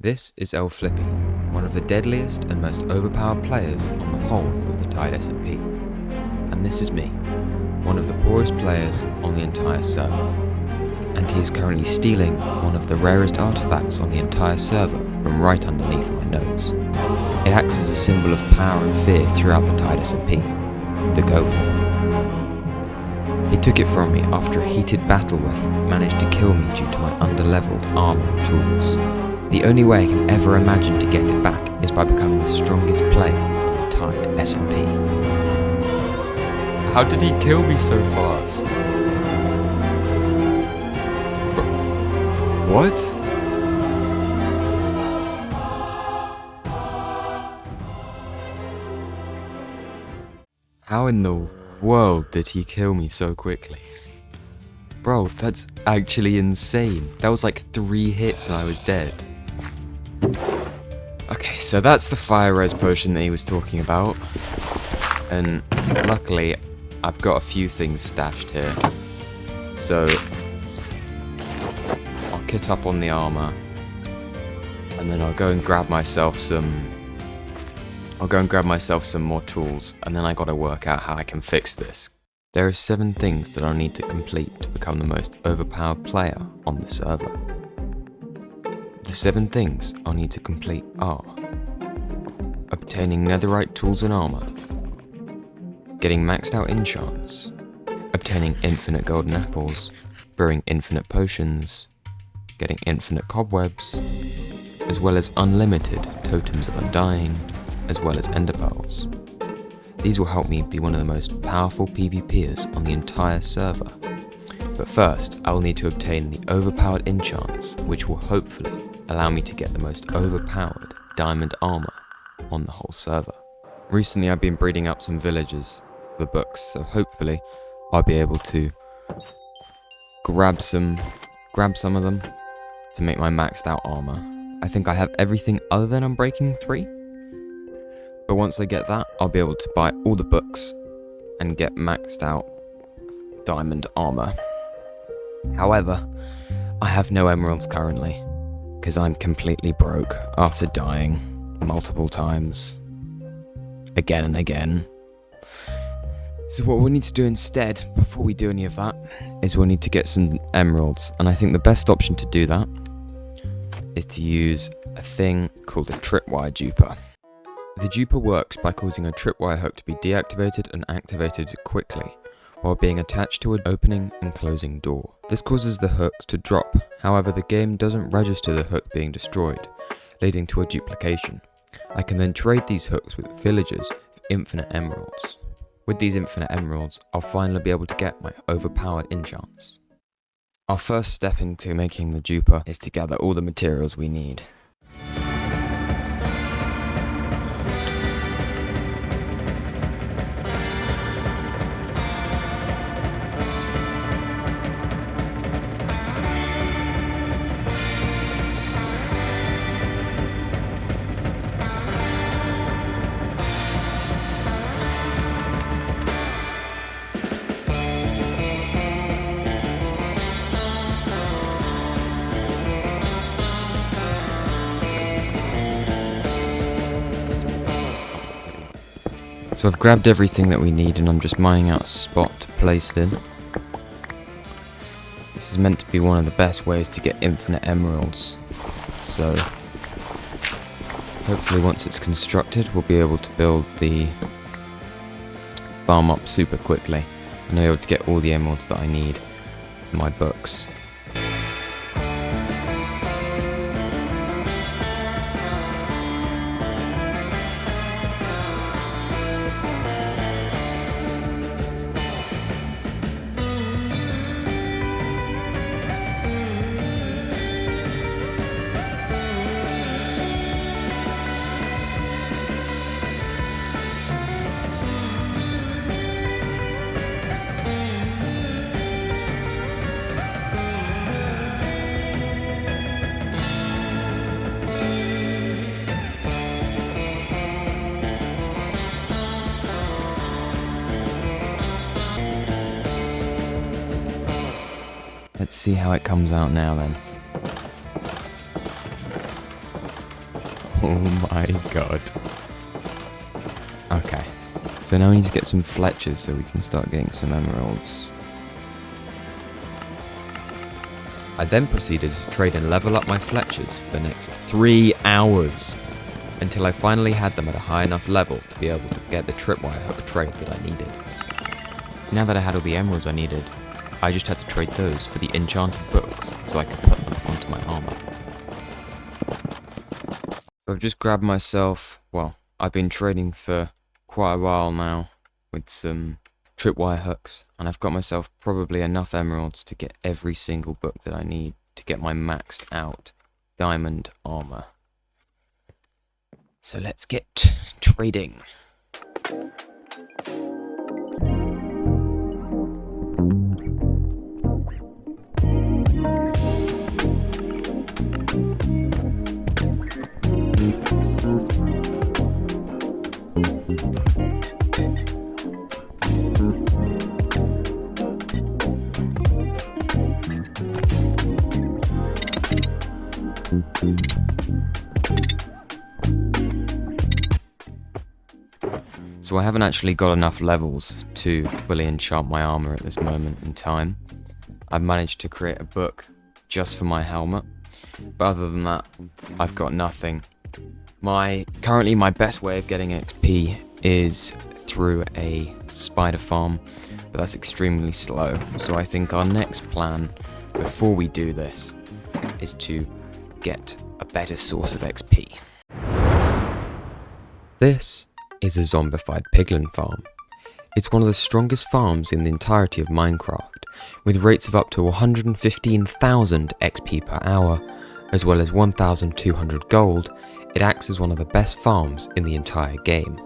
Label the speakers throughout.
Speaker 1: This is Flippy, one of the deadliest and most overpowered players on the whole of the Tide SMP. And this is me, one of the poorest players on the entire server. And he is currently stealing one of the rarest artifacts on the entire server from right underneath my nose. It acts as a symbol of power and fear throughout the Tide SMP, the goat horn. He took it from me after a heated battle where he managed to kill me due to my underleveled armor and tools. The only way I can ever imagine to get it back is by becoming the strongest player on the Tide SMP.
Speaker 2: How did he kill me so fast? What? How in the world did he kill me so quickly? Bro, that's actually insane. That was like 3 hits and I was dead. Okay, so that's the fire res potion that he was talking about. And luckily, I've got a few things stashed here. So, I'll kit up on the armor. And then I'll go and grab myself some more tools, and then I gotta work out how I can fix this. There are 7 things that I'll need to complete to become the most overpowered player on the server. The 7 things I'll need to complete are: obtaining netherite tools and armor, getting maxed out enchants, obtaining infinite golden apples, brewing infinite potions, getting infinite cobwebs, as well as unlimited totems of undying, as well as ender pearls. These will help me be one of the most powerful PvPers on the entire server. But first, I will need to obtain the overpowered enchants, which will hopefully allow me to get the most overpowered diamond armor on the whole server. Recently I've been breeding up some villagers for the books, so hopefully I'll be able to grab some of them to make my maxed out armor. I think I have everything other than Unbreaking 3. But once I get that, I'll be able to buy all the books and get maxed out diamond armor. However, I have no emeralds currently, because I'm completely broke after dying multiple times, again and again. So what we'll need to do instead, before we do any of that, is we'll need to get some emeralds, and I think the best option to do that is to use a thing called a tripwire duper. The duper works by causing a tripwire hook to be deactivated and activated quickly, while being attached to an opening and closing door. This causes the hooks to drop, however the game doesn't register the hook being destroyed, leading to a duplication. I can then trade these hooks with villagers for infinite emeralds. With these infinite emeralds, I'll finally be able to get my overpowered enchants. Our first step into making the duper is to gather all the materials we need. So I've grabbed everything that we need and I'm just mining out a spot to place it in. This is meant to be one of the best ways to get infinite emeralds. So hopefully once it's constructed we'll be able to build the farm up super quickly and I'll be able to get all the emeralds that I need in my books. Let's see how it comes out now then. Oh my god. Okay. So now we need to get some Fletchers so we can start getting some emeralds. I then proceeded to trade and level up my Fletchers for the next 3 hours, until I finally had them at a high enough level to be able to get the tripwire hook trade that I needed. Now that I had all the emeralds I needed, I just had to trade those for the enchanted books so I could put them onto my armor. So I've just grabbed myself, well, I've been trading for quite a while now with some tripwire hooks, and I've got myself probably enough emeralds to get every single book that I need to get my maxed out diamond armor. So let's get trading. So I haven't actually got enough levels to fully enchant my armor at this moment in time. I've managed to create a book just for my helmet, but other than that, I've got nothing. Currently my best way of getting XP is through a spider farm, but that's extremely slow. So I think our next plan before we do this is to get a better source of XP. This is a zombified piglin farm. It's one of the strongest farms in the entirety of Minecraft, with rates of up to 115,000 XP per hour, as well as 1,200 gold. It acts as one of the best farms in the entire game.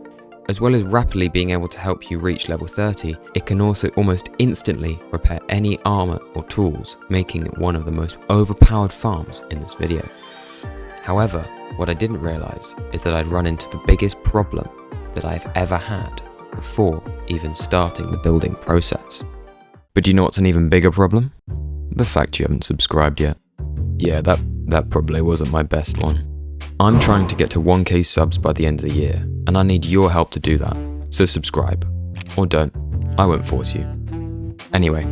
Speaker 2: As well as rapidly being able to help you reach level 30, it can also almost instantly repair any armor or tools, making it one of the most overpowered farms in this video. However, what I didn't realise is that I'd run into the biggest problem that I've ever had before even starting the building process. But do you know what's an even bigger problem? The fact you haven't subscribed yet. Yeah, that probably wasn't my best one. I'm trying to get to 1k subs by the end of the year, and I need your help to do that, so subscribe. Or don't, I won't force you. Anyway,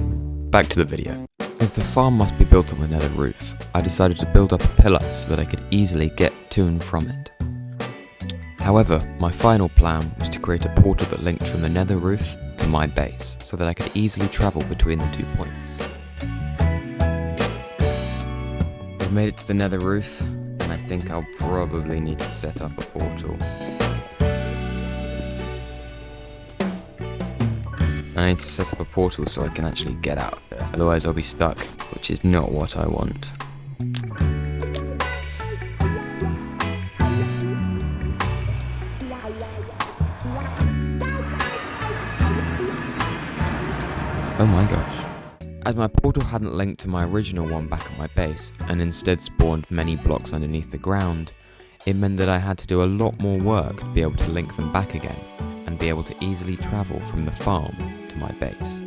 Speaker 2: back to the video. As the farm must be built on the nether roof, I decided to build up a pillar so that I could easily get to and from it. However, my final plan was to create a portal that linked from the nether roof to my base, so that I could easily travel between the 2 points. I've made it to the nether roof, and I think I'll probably need to set up a portal. I need to set up a portal so I can actually get out of here, otherwise I'll be stuck, which is not what I want. Oh my gosh. As my portal hadn't linked to my original one back at my base, and instead spawned many blocks underneath the ground, it meant that I had to do a lot more work to be able to link them back again, and be able to easily travel from the farm to my base.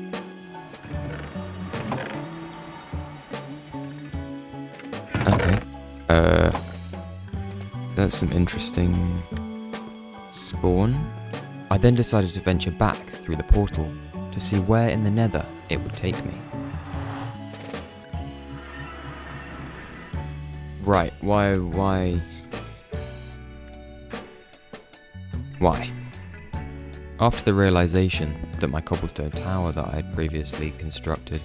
Speaker 2: Okay, that's some interesting spawn. I then decided to venture back through the portal to see where in the nether it would take me. Right, why? After the realization that my cobblestone tower that I had previously constructed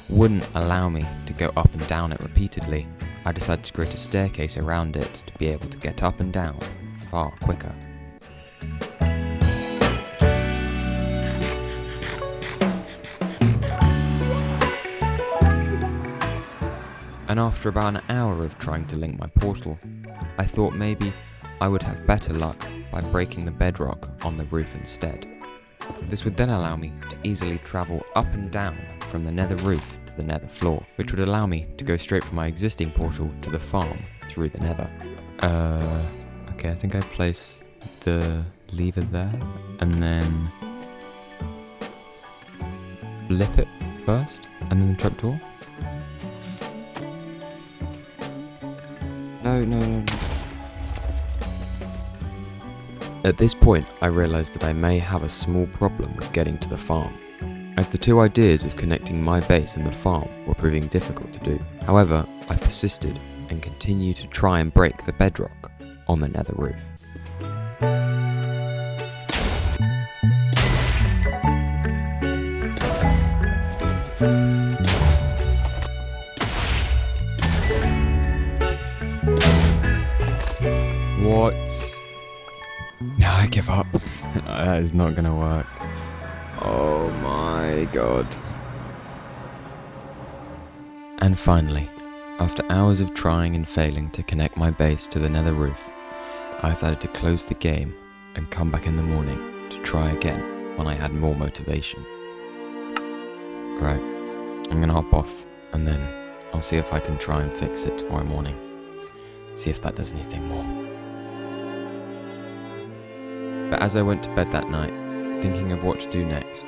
Speaker 2: wouldn't allow me to go up and down it repeatedly, I decided to create a staircase around it to be able to get up and down far quicker. And after about an hour of trying to link my portal, I thought maybe I would have better luck by breaking the bedrock on the roof instead. This would then allow me to easily travel up and down from the nether roof to the nether floor, which would allow me to go straight from my existing portal to the farm through the nether. Okay, I think I place the lever there, and then flip it first, and then the trapdoor. No. At this point, I realised that I may have a small problem with getting to the farm, as the two ideas of connecting my base and the farm were proving difficult to do. However, I persisted and continued to try and break the bedrock on the nether roof. What? No, I give up. That is not gonna work. Oh my god. And finally, after hours of trying and failing to connect my base to the nether roof, I decided to close the game and come back in the morning to try again when I had more motivation. Right, I'm gonna hop off and then I'll see if I can try and fix it tomorrow morning. See if that does anything more. But as I went to bed that night, thinking of what to do next,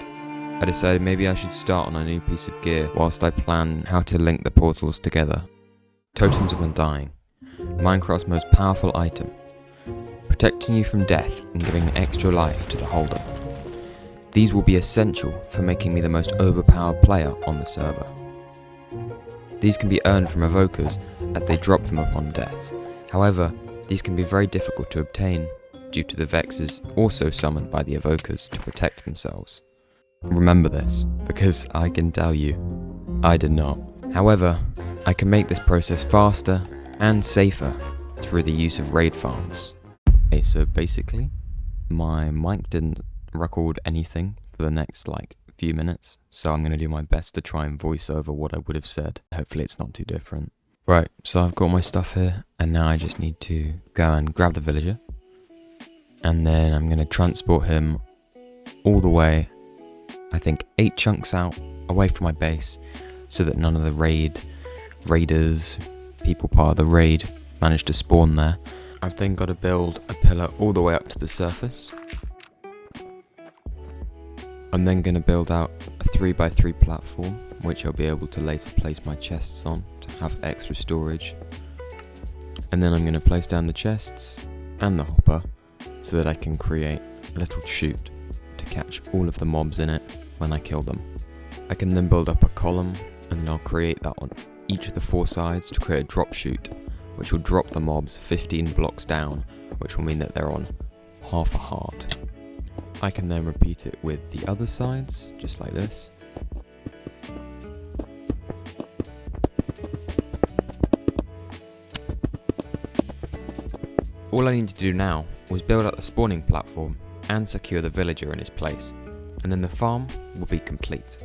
Speaker 2: I decided maybe I should start on a new piece of gear whilst I plan how to link the portals together. Totems of Undying, Minecraft's most powerful item, protecting you from death and giving extra life to the holder. These will be essential for making me the most overpowered player on the server. These can be earned from evokers as they drop them upon death. However, these can be very difficult to obtain due to the vexes also summoned by the evokers to protect themselves. Remember this, because I can tell you, I did not. However, I can make this process faster and safer through the use of raid farms. Okay, so basically, my mic didn't record anything for the next few minutes, so I'm going to do my best to try and voice over what I would have said. Hopefully it's not too different. Right, so I've got my stuff here, and now I just need to go and grab the villager. And then I'm going to transport him all the way, I think 8 chunks out, away from my base, so that none of the raiders, people part of the raid, manage to spawn there. I've then got to build a pillar all the way up to the surface. I'm then going to build out a 3x3 platform, which I'll be able to later place my chests on to have extra storage. And then I'm going to place down the chests and the hopper, so that I can create a little chute to catch all of the mobs in it when I kill them. I can then build up a column, and then I'll create that on each of the 4 sides to create a drop chute, which will drop the mobs 15 blocks down, which will mean that they're on half a heart. I can then repeat it with the other sides, just like this. All I need to do now was build up the spawning platform and secure the villager in his place, and then the farm will be complete.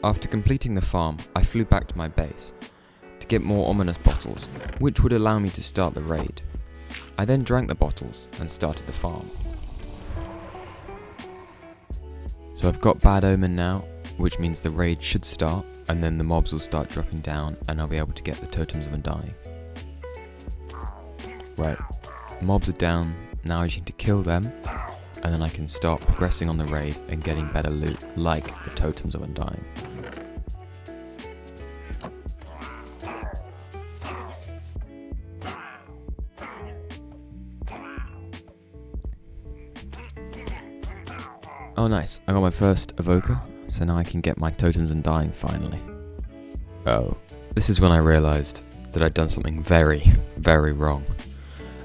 Speaker 2: After completing the farm, I flew back to my base to get more ominous bottles, which would allow me to start the raid. I then drank the bottles and started the farm. So I've got Bad Omen now, which means the raid should start, and then the mobs will start dropping down, and I'll be able to get the Totems of Undying. Right, mobs are down, now I just need to kill them, and then I can start progressing on the raid and getting better loot, like the Totems of Undying. Oh nice, I got my first evoker, so now I can get my Totems Undying finally. Oh, this is when I realised that I'd done something very, very wrong.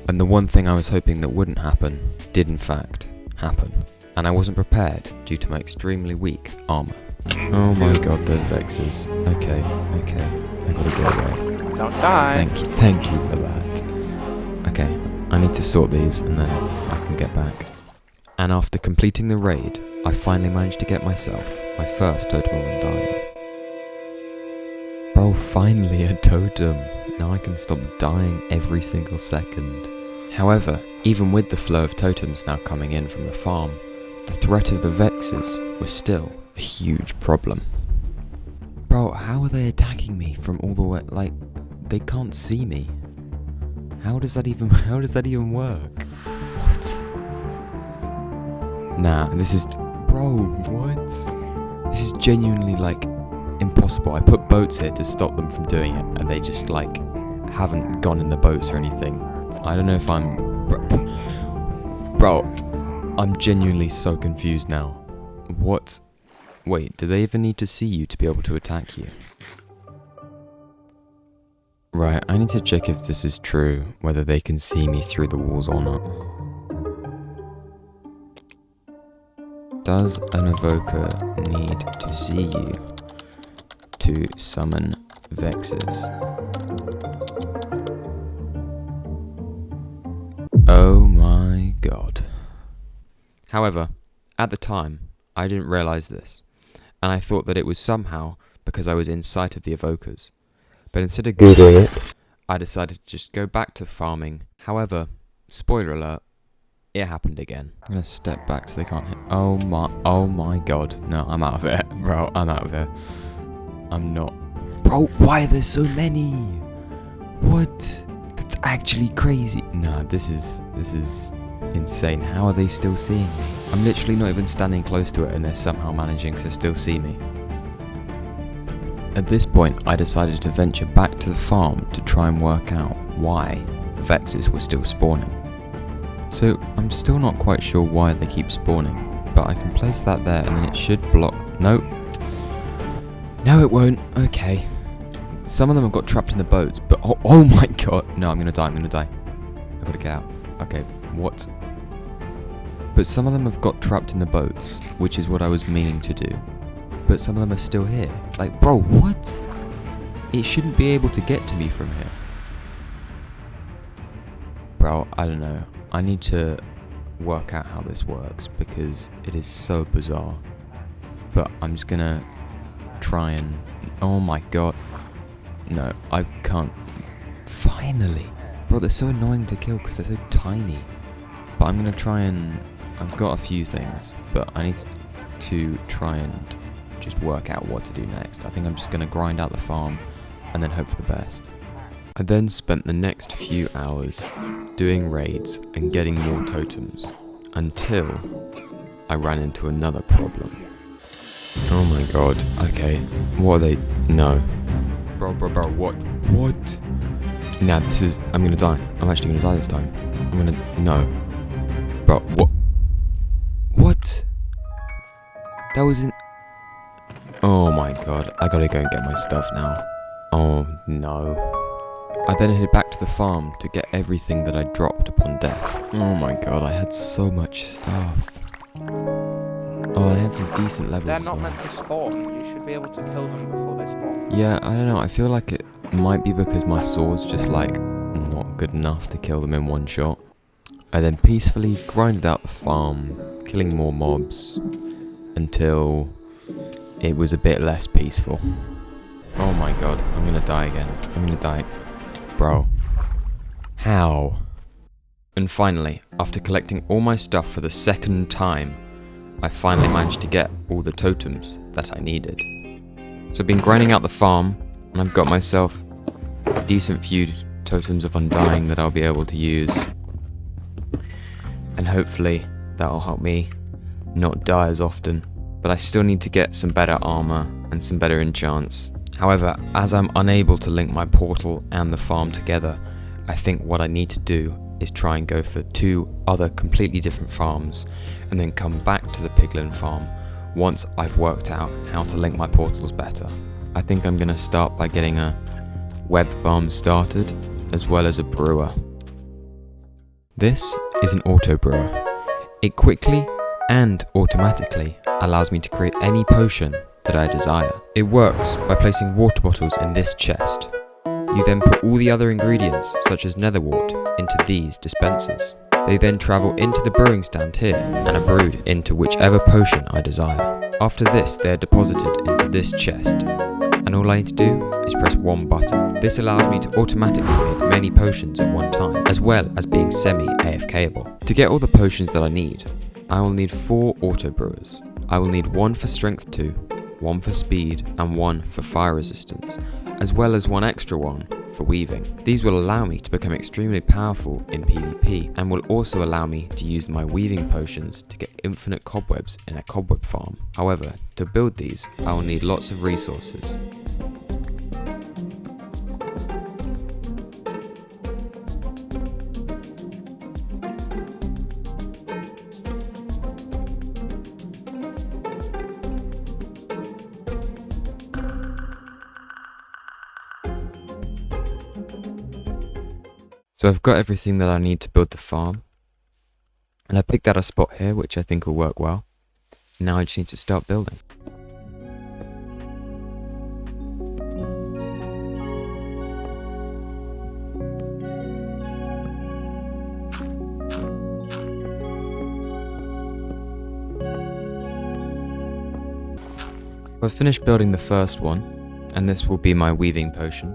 Speaker 2: And the one thing I was hoping that wouldn't happen, did in fact happen. And I wasn't prepared due to my extremely weak armour. Oh my god, those vexes. Okay, I gotta get away.
Speaker 3: Don't die!
Speaker 2: Thank you for that. Okay, I need to sort these and then I can get back. And after completing the raid, I finally managed to get myself my first Totem of Undying. Bro, finally a totem! Now I can stop dying every single second. However, even with the flow of totems now coming in from the farm, the threat of the vexes was still a huge problem. Bro, how are they attacking me from all the way, they can't see me. How does that even work? What? Nah, this is... Bro, what? This is genuinely, impossible. I put boats here to stop them from doing it, and they just like haven't gone in the boats or anything. I don't know if I'm... Bro, I'm genuinely so confused now. What? Wait, do they even need to see you to be able to attack you? Right, I need to check if this is true, whether they can see me through the walls or not. Does an evoker need to see you to summon vexes? Oh my god. However, at the time, I didn't realise this, and I thought that it was somehow because I was in sight of the evokers. But instead of googling it, I decided to just go back to farming. However, spoiler alert, it happened again. I'm gonna step back so they can't hit. Oh my god. No, I'm out of it. Bro, I'm out of it. I'm not. Bro, why are there so many? What? That's actually crazy. Nah, this is insane. How are they still seeing me? I'm literally not even standing close to it and they're somehow managing to still see me. At this point, I decided to venture back to the farm to try and work out why the vexes were still spawning. So, I'm still not quite sure why they keep spawning, but I can place that there and then it should block... Nope. No, it won't. Okay. Some of them have got trapped in the boats, but... Oh my god. No, I'm gonna die. I've gotta get out. Okay, what? But some of them have got trapped in the boats, which is what I was meaning to do. But some of them are still here. Like, bro, what? It shouldn't be able to get to me from here. Bro, I don't know. I need to work out how this works because it is so bizarre. But I'm just gonna try and... Oh my god. No, I can't. Finally. Bro, they're so annoying to kill because they're so tiny. But I'm gonna try and... I've got a few things, but I need to try and just work out what to do next. I think I'm just gonna grind out the farm and then hope for the best. I then spent the next few hours doing raids and getting more totems until I ran into another problem. Oh my god, okay, what are they? No. Bro, what? Nah, this is, I'm gonna die. I'm actually gonna die this time. No. Bro, what? What? That was in... Oh my god, I gotta go and get my stuff now. Oh no. I then headed back to the farm to get everything that I dropped upon death. Oh my god, I had so much stuff. Oh, I had some decent levels.
Speaker 3: They're not meant to spawn. You should be able to kill them before they spawn.
Speaker 2: Yeah, I don't know. I feel like it might be because my sword's just like not good enough to kill them in one shot. I then peacefully grinded out the farm, killing more mobs until it was a bit less peaceful. Oh my god, I'm gonna die again. I'm gonna die. Bro. How? And finally, after collecting all my stuff for the second time, I finally managed to get all the totems that I needed. So I've been grinding out the farm, and I've got myself a decent few totems of undying that I'll be able to use. And hopefully that'll help me not die as often. But I still need to get some better armor and some better enchants. However, as I'm unable to link my portal and the farm together, I think what I need to do is try and go for 2 other completely different farms and then come back to the piglin farm once I've worked out how to link my portals better. I think I'm going to start by getting a web farm started as well as a brewer. This is an auto brewer. It quickly and automatically allows me to create any potion that I desire. It works by placing water bottles in this chest. You then put all the other ingredients, such as nether wart, into these dispensers. They then travel into the brewing stand here and are brewed into whichever potion I desire. After this, they are deposited into this chest, and all I need to do is press one button. This allows me to automatically make many potions at one time, as well as being semi-AFKable. To get all the potions that I need, I will need 4 auto brewers. I will need 1 for strength 2, 1 for speed, and 1 for fire resistance, as well as 1 extra one for weaving. These will allow me to become extremely powerful in PvP and will also allow me to use my weaving potions to get infinite cobwebs in a cobweb farm. However, to build these, I will need lots of resources. So I've got everything that I need to build the farm, and I picked out a spot here which I think will work well. Now I just need to start building. I've finished building the first one, and this will be my weaving potion,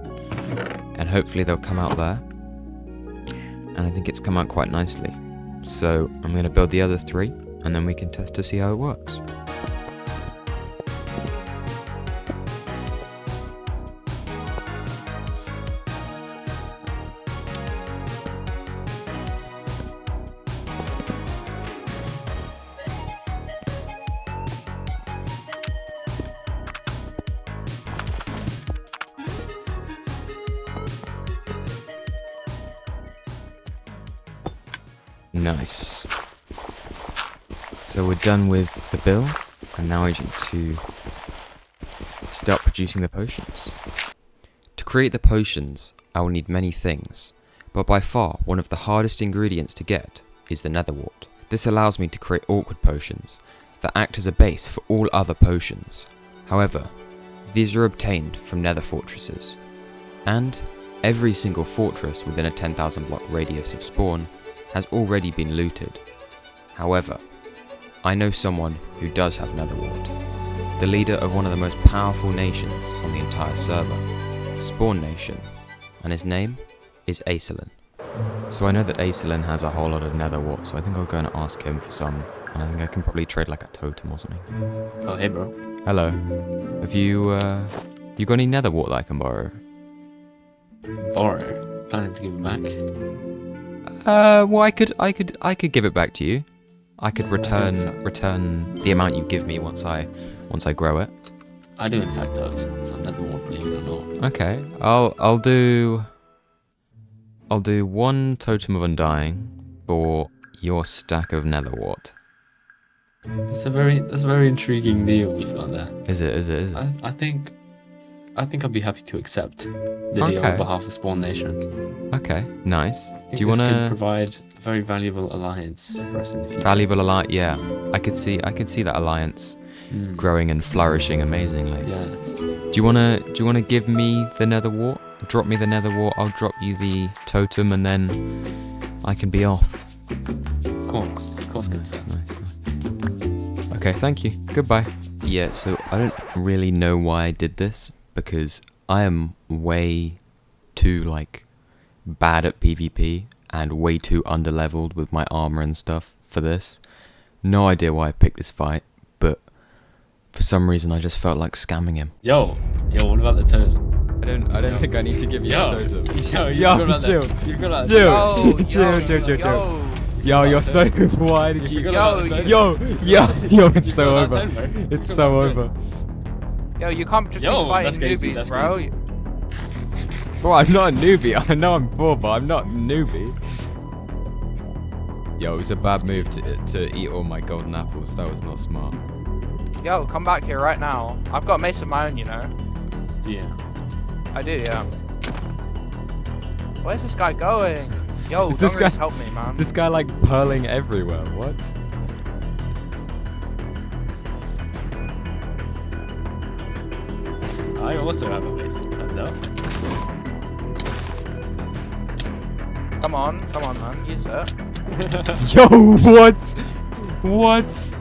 Speaker 2: and hopefully they'll come out there. And I think it's come out quite nicely. So I'm going to build the other 3 and then we can test to see how it works. Nice. So we're done with the build, and now I need to start producing the potions. To create the potions, I will need many things, but by far one of the hardest ingredients to get is the nether wart. This allows me to create awkward potions that act as a base for all other potions. However, these are obtained from nether fortresses, and every single fortress within a 10,000 block radius of spawn has already been looted. However, I know someone who does have nether wart, the leader of one of the most powerful nations on the entire server, Spawn Nation, and his name is Acerlin. So I know that Acerlin has a whole lot of nether wart, so I think I'll go and ask him for some, and I think I can probably trade like a totem or something.
Speaker 4: Oh, hey bro.
Speaker 2: Hello. Have you got any nether wart that I can borrow?
Speaker 4: Borrow? Planning to give it back?
Speaker 2: Well, I could give it back to you. I could return the amount you give me once I grow it.
Speaker 4: I do in fact have some nether wart, believe it or not.
Speaker 2: Okay, I'll do 1 totem of undying for your stack of nether wart.
Speaker 4: That's a very intriguing deal we found there.
Speaker 2: Is it?
Speaker 4: I think I'd be happy to accept the deal on behalf of Spawn Nation.
Speaker 2: Okay, nice.
Speaker 4: Do you want to provide a very valuable alliance for us in the future?
Speaker 2: Valuable alliance, yeah. I could see that alliance growing and flourishing amazingly.
Speaker 4: Yes.
Speaker 2: Do you wanna give me the nether wart? Drop me the nether wart. I'll drop you the totem, and then I can be off.
Speaker 4: Of course, good sir.
Speaker 2: Nice. Okay, thank you. Goodbye. Yeah. So I don't really know why I did this, because I am way too bad at PvP and way too underleveled with my armor and stuff for this. No idea why I picked this fight, but for some reason I just felt like scamming him.
Speaker 4: Yo, what about the totem?
Speaker 2: I don't think I need to give you a totem.
Speaker 4: Chill.
Speaker 2: Chill. Yo, you're so. Why did you? Yo, it's so over. It's so over.
Speaker 3: Yo, you can't just be fighting newbies, bro.
Speaker 2: Bro, I'm not a newbie. I know I'm poor, but I'm not a newbie. Yo, it was a bad move to eat all my golden apples. That was not smart.
Speaker 3: Yo, come back here right now. I've got a mace of my own, you know.
Speaker 4: Yeah.
Speaker 3: I do, yeah. Where's this guy going? Yo,
Speaker 2: this guy
Speaker 3: help me, man.
Speaker 2: This guy purling everywhere. What?
Speaker 4: I also have a mace, it turns out.
Speaker 3: Come on, man. Use it.
Speaker 2: Yo, what? What?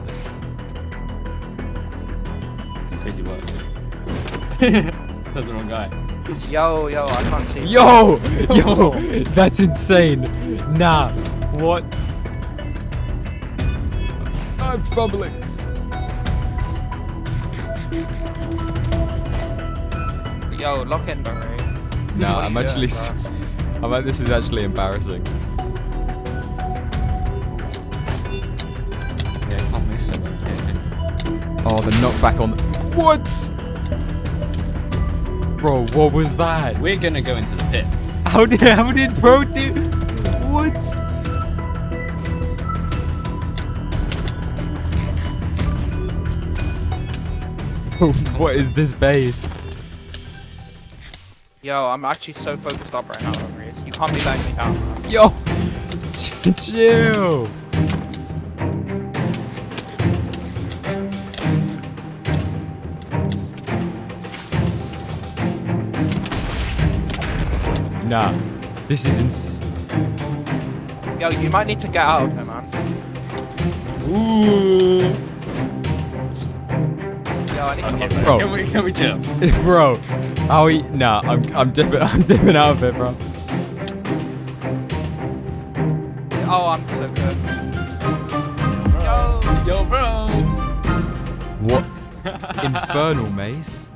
Speaker 4: Crazy work. That's the wrong guy.
Speaker 3: Yo, I can't see.
Speaker 2: Yo, that's insane. Nah, what? I'm fumbling.
Speaker 3: Yo, lock in, Dungery.
Speaker 2: No,
Speaker 3: What
Speaker 2: I'm
Speaker 3: are you
Speaker 2: actually.
Speaker 3: doing,
Speaker 2: I'm like, this is actually embarrassing.
Speaker 4: Yeah, I can't miss it. Okay.
Speaker 2: Oh, the knockback on. What? Bro, what was that?
Speaker 4: We're gonna go into the pit.
Speaker 2: How did bro do? What? What is this base?
Speaker 3: Yo, I'm actually so focused up right now, Dungerees. You can't be letting me down, man.
Speaker 2: Yo, chill. Nah, this is
Speaker 3: Yo, you might need to get out of here, man.
Speaker 4: Ooh.
Speaker 3: Yo, I need
Speaker 4: Okay,
Speaker 3: to
Speaker 2: Bro.
Speaker 4: can we chill?
Speaker 2: bro. How he? Nah, I'm dipping. I'm dipping out of it, bro.
Speaker 3: Oh, I'm so good. Yo.
Speaker 4: Yo, bro.
Speaker 2: What? Infernal mace,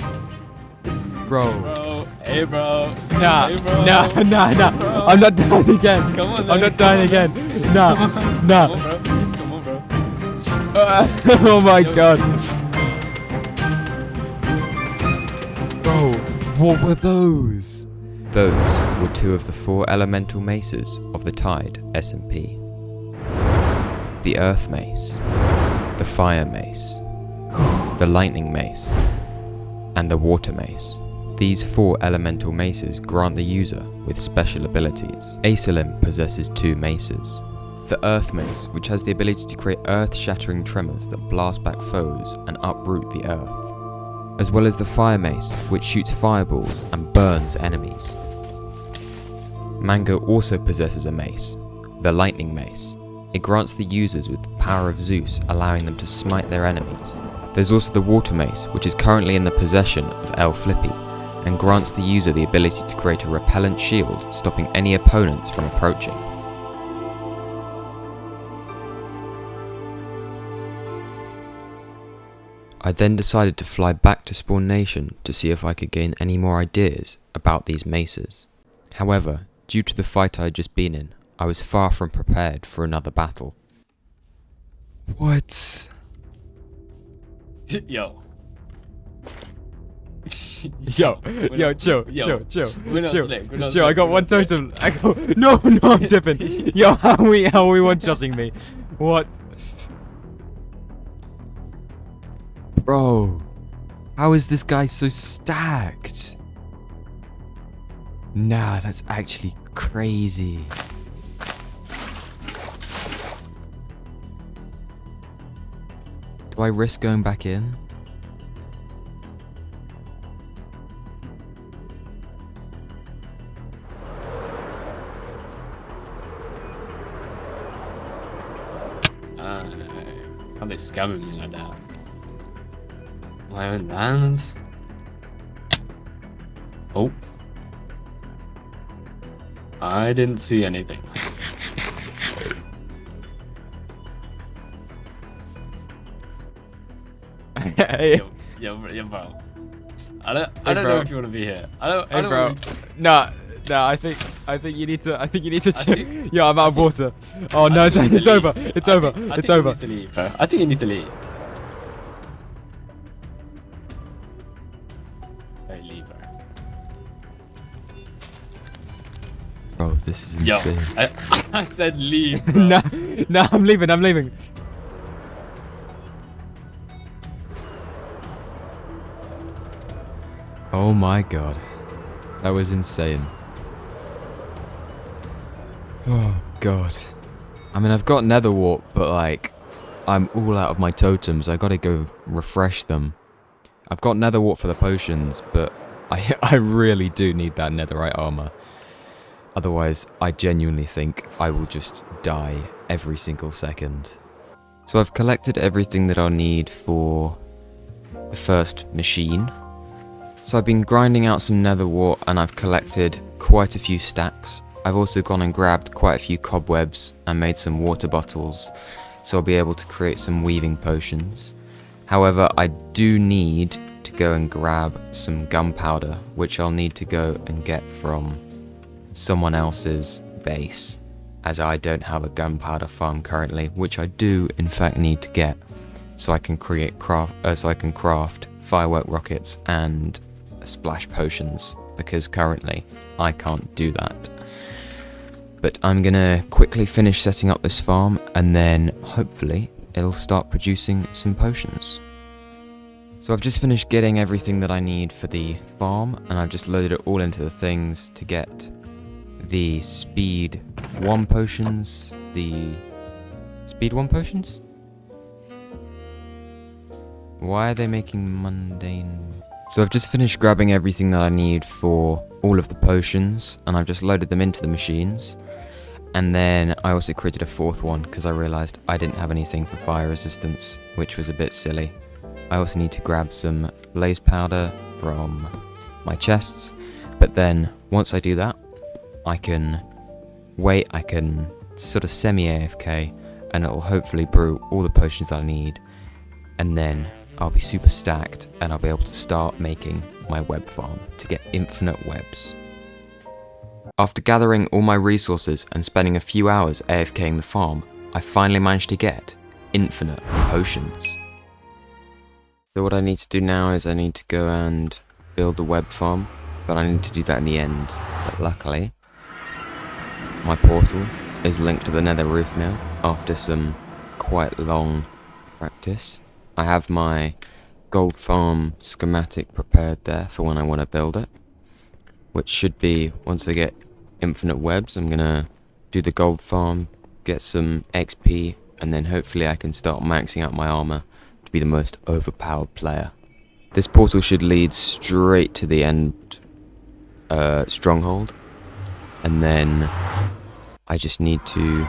Speaker 2: bro.
Speaker 4: Bro. Hey, bro.
Speaker 2: Nah,
Speaker 4: Hey, bro.
Speaker 2: nah.
Speaker 4: Bro.
Speaker 2: I'm not dying again.
Speaker 4: Come on,
Speaker 2: I'm not dying again.
Speaker 4: Come
Speaker 2: Nah,
Speaker 4: on,
Speaker 2: nah.
Speaker 4: bro. Come on, bro.
Speaker 2: Oh my
Speaker 4: Yo.
Speaker 2: god. Bro, what were those? Those were two of the 4 elemental maces of the Tide SMP. The Earth Mace, the Fire Mace, the Lightning Mace, and the Water Mace. These 4 elemental maces grant the user with special abilities. Acerlin possesses 2 maces. The Earth Mace, which has the ability to create earth-shattering tremors that blast back foes and uproot the earth. As well as the Fire Mace, which shoots fireballs and burns enemies. Mango also possesses a mace, the Lightning Mace. It grants the users with the power of Zeus, allowing them to smite their enemies. There's also the Water Mace, which is currently in the possession of El Flippy, and grants the user the ability to create a repellent shield, stopping any opponents from approaching. I then decided to fly back to Spawn Nation to see if I could gain any more ideas about these maces. However, due to the fight I had just been in, I was far from prepared for another battle. What?
Speaker 4: Yo.
Speaker 2: Yo, chill.
Speaker 4: We're not slick. We're not
Speaker 2: Chill, I
Speaker 4: slick,
Speaker 2: got
Speaker 4: we're
Speaker 2: one
Speaker 4: not slick.
Speaker 2: totem. No, I'm dipping. Yo, how are we one-shotting me? What? Bro, how is this guy so stacked? Nah, that's actually crazy. Do I risk going back in?
Speaker 4: Can't they scamming me like that? My own lands? Oh. I didn't see anything.
Speaker 2: Hey,
Speaker 4: Yo, bro. I don't know if you want to be here. I don't
Speaker 2: bro.
Speaker 4: wanna-
Speaker 2: Nah, I think you need to chill.
Speaker 4: think-
Speaker 2: Yeah, I'm out of water. Oh no, it's
Speaker 4: think you need to
Speaker 2: over.
Speaker 4: leave.
Speaker 2: It's
Speaker 4: I
Speaker 2: over.
Speaker 4: think
Speaker 2: It's
Speaker 4: you
Speaker 2: over.
Speaker 4: need to leave, bro. I think you need to leave. Hey, leave, bro.
Speaker 2: Bro, this is
Speaker 4: Yo,
Speaker 2: insane.
Speaker 4: I said leave, bro.
Speaker 2: Nah, I'm leaving. Oh my god. That was insane. Oh god. I mean, I've got Nether wart, but like, I'm all out of my totems. I gotta go refresh them. I've got Nether wart for the potions, but I really do need that Netherite armor. Otherwise, I genuinely think I will just die every single second. So I've collected everything that I'll need for the first machine. So I've been grinding out some Nether wart and I've collected quite a few stacks. I've also gone and grabbed quite a few cobwebs and made some water bottles, so I'll be able to create some weaving potions. However, I do need to go and grab some gunpowder, which I'll need to go and get from someone else's base, as I don't have a gunpowder farm currently, which I do in fact need to get, so I can craft firework rockets and splash potions, because currently I can't do that. But I'm gonna quickly finish setting up this farm, and then hopefully it'll start producing some potions. So I've just finished getting everything that I need for the farm, and I've just loaded it all into the things to get the speed 1 potions, Why are they making mundane? So I've just finished grabbing everything that I need for all of the potions, and I've just loaded them into the machines. And then I also created a 4th one because I realised I didn't have anything for fire resistance, which was a bit silly. I also need to grab some blaze powder from my chests, but then once I do that, I can sort of semi-AFK, and it'll hopefully brew all the potions that I need, and then I'll be super stacked and I'll be able to start making my web farm to get infinite webs. After gathering all my resources and spending a few hours AFKing the farm, I finally managed to get infinite potions. So what I need to do now is I need to go and build the web farm, but I need to do that in the end. But luckily, my portal is linked to the nether roof now, after some quite long practice. I have my gold farm schematic prepared there for when I want to build it, which should be, once I get infinite webs, I'm gonna do the gold farm, get some XP, and then hopefully I can start maxing out my armor to be the most overpowered player. This portal should lead straight to the end stronghold, and then I just need to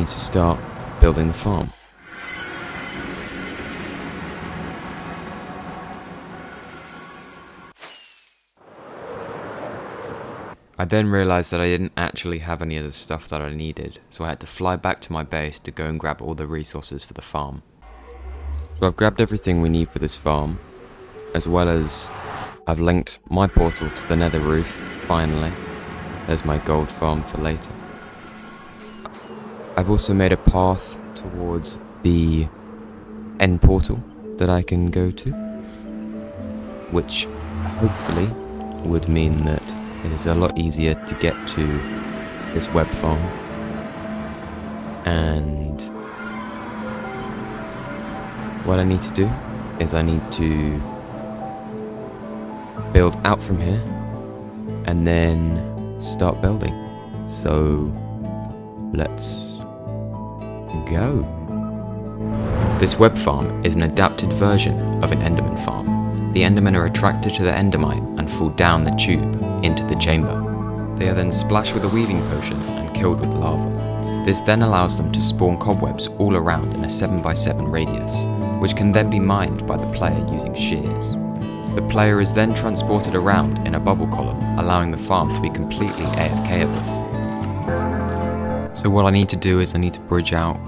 Speaker 2: start building the farm. I then realised that I didn't actually have any of the stuff that I needed, so I had to fly back to my base to go and grab all the resources for the farm. So I've grabbed everything we need for this farm, as well as I've linked my portal to the nether roof, finally. There's my gold farm for later. I've also made a path towards the end portal that I can go to, which hopefully would mean that it is a lot easier to get to this web farm. And what I need to do is I need to build out from here and then start building. So let's go. This web farm is an adapted version of an enderman farm. The endermen are attracted to the endermite and fall down the tube into the chamber. They are then splashed with a weaving potion and killed with lava. This then allows them to spawn cobwebs all around in a 7x7 radius, which can then be mined by the player using shears. The player is then transported around in a bubble column, allowing the farm to be completely AFKable. So what I need to do is I need to bridge out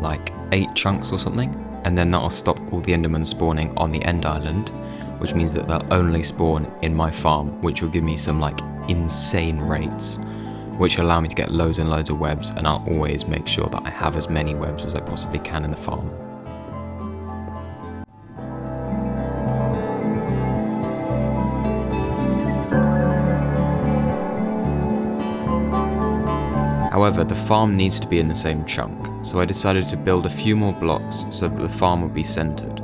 Speaker 2: like 8 chunks or something, and then that'll stop all the endermen spawning on the end island, which means that they'll only spawn in my farm, which will give me some like insane rates, which allow me to get loads and loads of webs, and I'll always make sure that I have as many webs as I possibly can in the farm. However, the farm needs to be in the same chunk, so I decided to build a few more blocks so that the farm would be centered.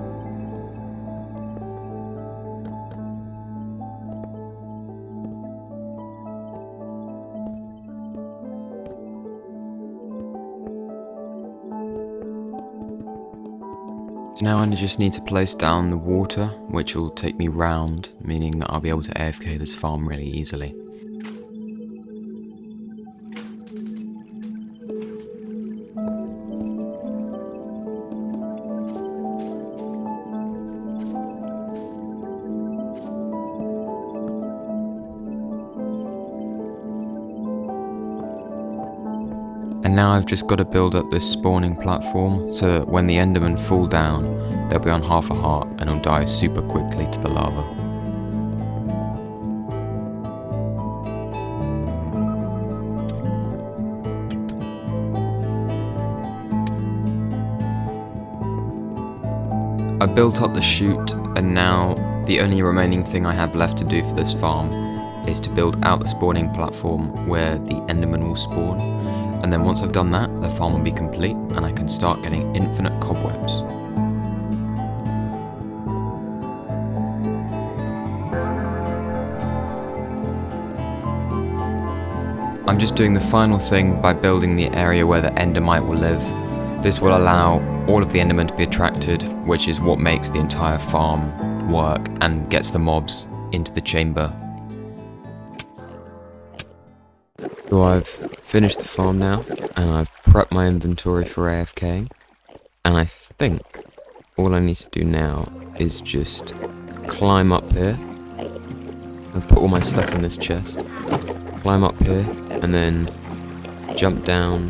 Speaker 2: So now I just need to place down the water, which will take me round, meaning that I'll be able to AFK this farm really easily. And now I've just got to build up this spawning platform so that when the endermen fall down, they'll be on half a heart and will die super quickly to the lava. I built up the chute, and now the only remaining thing I have left to do for this farm is to build out the spawning platform where the enderman will spawn, and then once I've done that, the farm will be complete and I can start getting infinite cobwebs. I'm just doing the final thing by building the area where the endermite will live. This will allow all of the endermen to be attracted, which is what makes the entire farm work and gets the mobs into the chamber. So I've finished the farm now, and I've prepped my inventory for AFK, and I think all I need to do now is just climb up here. I've put all my stuff in this chest, climb up here, and then jump down,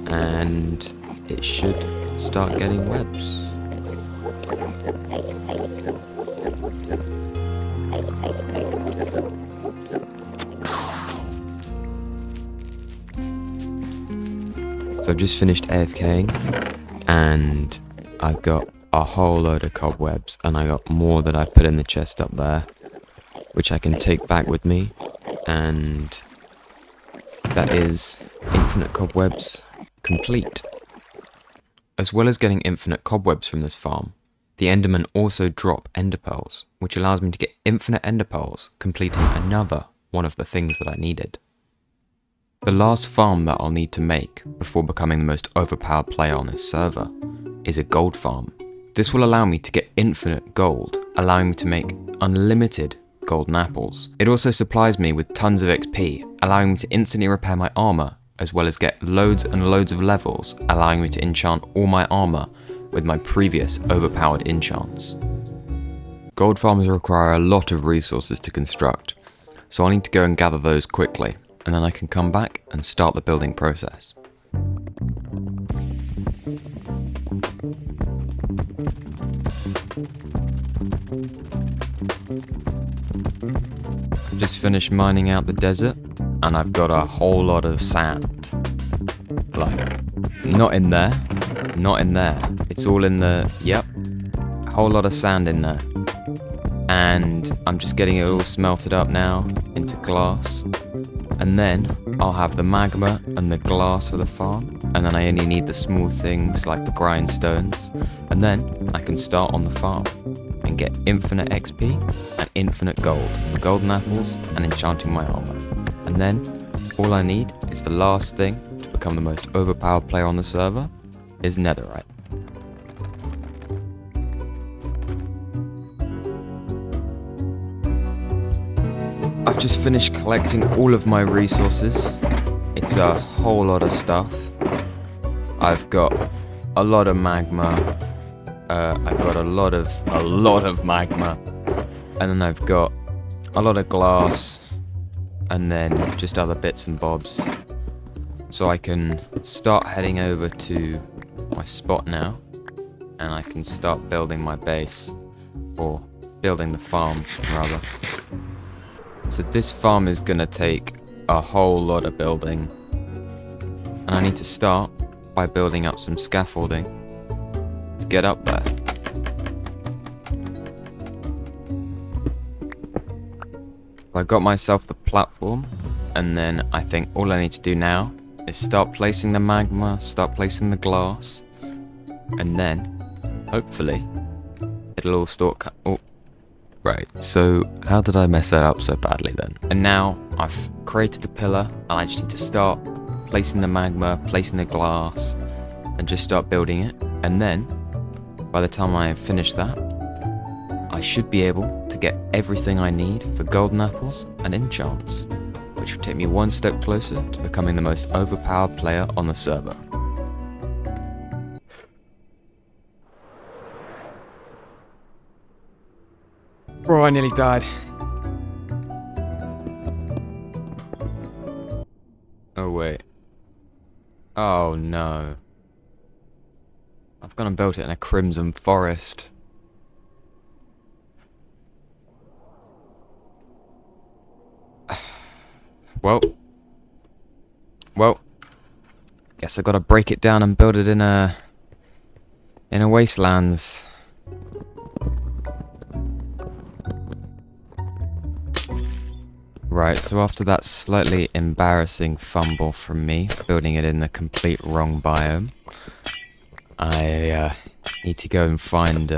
Speaker 2: and it should start getting webs. So I've just finished AFKing, and I've got a whole load of cobwebs, and I got more that I put in the chest up there, which I can take back with me, and that is infinite cobwebs complete. As well as getting infinite cobwebs from this farm, the endermen also drop ender pearls, which allows me to get infinite ender pearls, completing another one of the things that I needed. The last farm that I'll need to make before becoming the most overpowered player on this server is a gold farm. This will allow me to get infinite gold, allowing me to make unlimited golden apples. It also supplies me with tons of XP, allowing me to instantly repair my armor, as well as get loads and loads of levels, allowing me to enchant all my armor with my previous overpowered enchants. Gold farms require a lot of resources to construct, so I'll need to go and gather those quickly, and then I can come back and start the building process. I just finished mining out the desert, and I've got a whole lot of sand. Like, not in there, it's all in the, yep, a whole lot of sand in there. And I'm just getting it all smelted up now into glass. And then I'll have the magma and the glass for the farm, and then I only need the small things like the grindstones, and then I can start on the farm and get infinite XP and infinite gold for golden apples and enchanting my armor. And then all I need is the last thing to become the most overpowered player on the server is Netherite. I've just finished collecting all of my resources. It's a whole lot of stuff. I've got a lot of magma. I've got a lot of magma. And then I've got a lot of glass. And then just other bits and bobs. So I can start heading over to my spot now. And I can start building my base. Or building the farm, rather. So this farm is gonna take a whole lot of building, and I need to start by building up some scaffolding to get up there. I got myself the platform, and then I think all I need to do now is start placing the magma, start placing the glass, and then hopefully it'll all start Right, so how did I mess that up so badly then? And now I've created the pillar, and I just need to start placing the magma, placing the glass, and just start building it. And then, by the time I finish that, I should be able to get everything I need for golden apples and enchants, which will take me one step closer to becoming the most overpowered player on the server.
Speaker 1: Bro, I nearly died.
Speaker 2: Oh wait. Oh no. I've gone and built it in a crimson forest. Well, guess I gotta break it down and build it in a wastelands. Right, so after that slightly embarrassing fumble from me, building it in the complete wrong biome, I need to go and find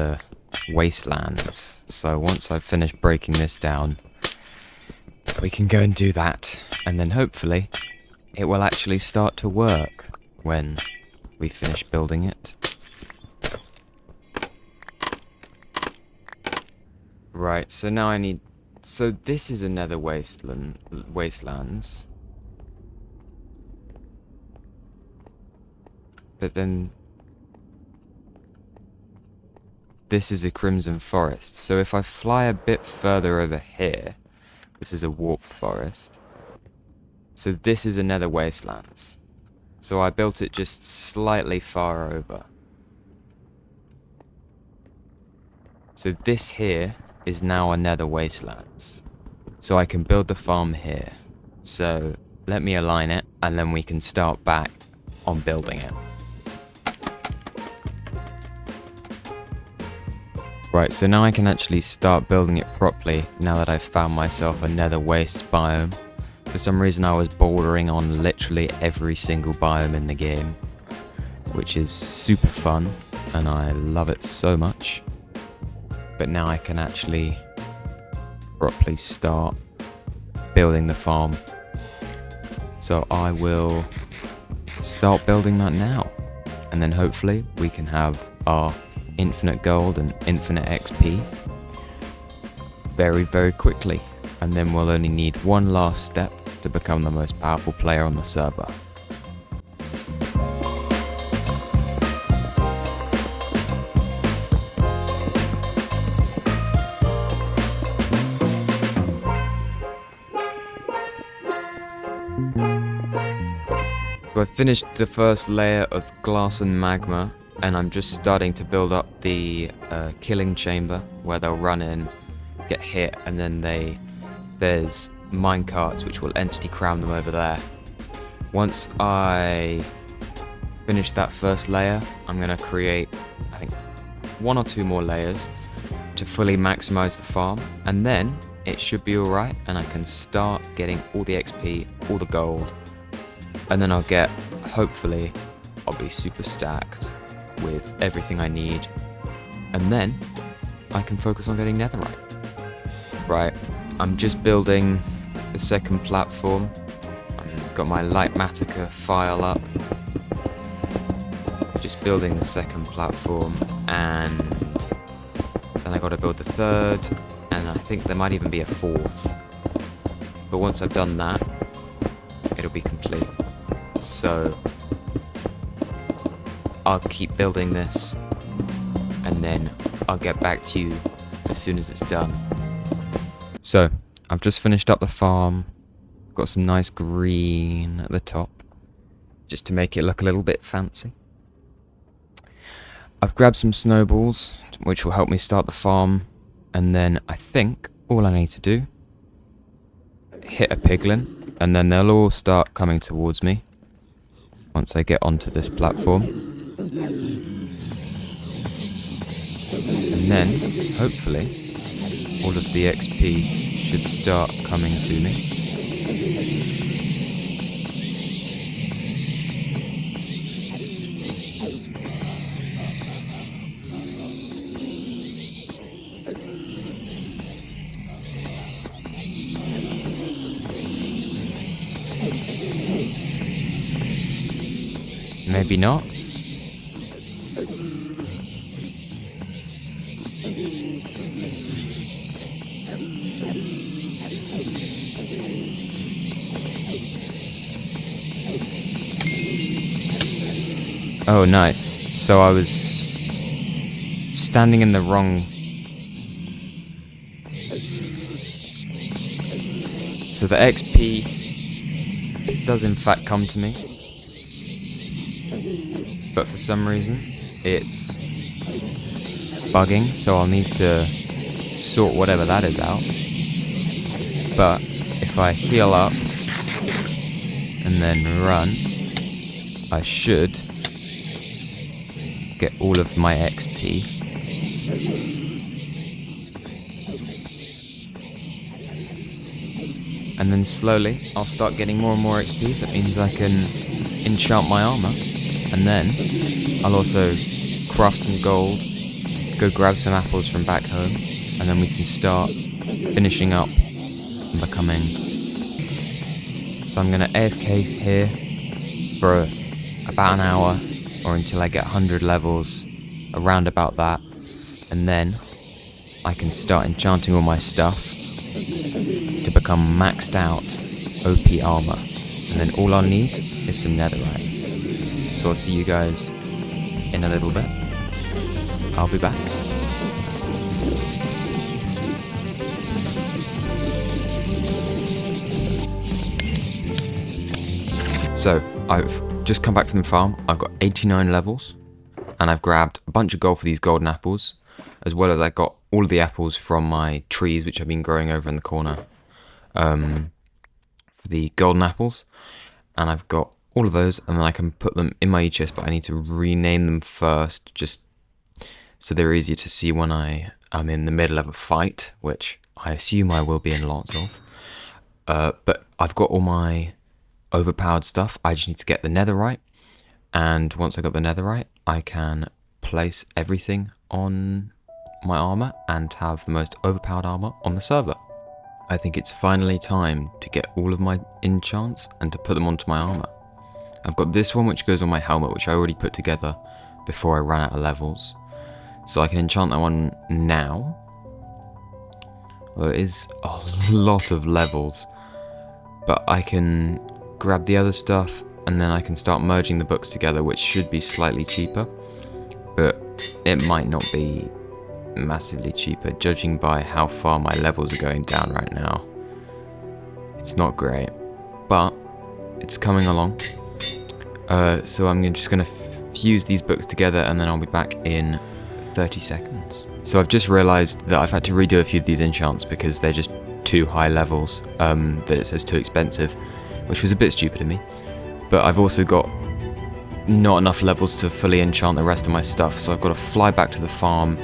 Speaker 2: wastelands. So once I've finished breaking this down, we can go and do that, and then hopefully it will actually start to work when we finish building it. Right, so now I need... So this is another wastelands. But then... this is a crimson forest. So if I fly a bit further over here... This is a warp forest. So this is another wastelands. So I built it just slightly far over. So this here is now another wastelands. So I can build the farm here. So let me align it and then we can start back on building it. Right, so now I can actually start building it properly now that I've found myself a nether waste biome. For some reason I was bordering on literally every single biome in the game, which is super fun and I love it so much. But now I can actually properly start building the farm. So I will start building that now, and then hopefully we can have our infinite gold and infinite XP very, very quickly. And then we'll only need one last step to become the most powerful player on the server. So I finished the first layer of glass and magma, and I'm just starting to build up the killing chamber where they'll run in, get hit, and then there's minecarts which will entity crown them over there. Once I finish that first layer, I'm going to create, I think, 1 or 2 more layers to fully maximize the farm, and then it should be alright and I can start getting all the XP, all the gold, and then hopefully I'll be super stacked with everything I need, and then I can focus on getting netherite. Right, I'm just building the second platform. I've got my Lightmatica file up. Just building the second platform, and then I gotta build the third, and I think there might even be a fourth. But once I've done that, it'll be complete. So I'll keep building this, and then I'll get back to you as soon as it's done. So I've just finished up the farm, got some nice green at the top, just to make it look a little bit fancy. I've grabbed some snowballs, which will help me start the farm, and then I think all I need to do, hit a piglin, and then they'll all start coming towards me once I get onto this platform. And then, hopefully, all of the XP should start coming to me. Maybe not. Oh, nice. So I was standing in the wrong... So the XP does in fact come to me, but for some reason it's bugging, so I'll need to sort whatever that is out. But if I heal up and then run, I should get all of my XP. And then slowly, I'll start getting more and more XP. That means I can enchant my armor. And then, I'll also craft some gold, go grab some apples from back home, and then we can start finishing up and becoming. So I'm going to AFK here for about an hour, or until I get 100 levels, around about that. And then, I can start enchanting all my stuff to become maxed out OP armor, and then all I'll need is some netherite. So I'll see you guys in a little bit. I'll be back. So I've just come back from the farm. I've got 89 levels, and I've grabbed a bunch of gold for these golden apples, as well as I got all of the apples from my trees which I've been growing over in the corner. For the golden apples, and I've got all of those, and then I can put them in my chest, but I need to rename them first, just so they're easier to see when I am in the middle of a fight, which I assume I will be in lots of. But I've got all my overpowered stuff. I just need to get the netherite, and once I got the netherite, I can place everything on my armor and have the most overpowered armor on the server. I think it's finally time to get all of my enchants and to put them onto my armor. I've got this one which goes on my helmet, which I already put together before I ran out of levels. So I can enchant that one now. Well, it is a lot of levels, but I can grab the other stuff and then I can start merging the books together, which should be slightly cheaper, but it might not be massively cheaper, judging by how far my levels are going down right now. It's not great, but it's coming along. So I'm just going to fuse these books together, and then I'll be back in 30 seconds. So I've just realized that I've had to redo a few of these enchants because they're just too high levels, that it says too expensive, which was a bit stupid of me. But I've also got not enough levels to fully enchant the rest of my stuff, so I've got to fly back to the farm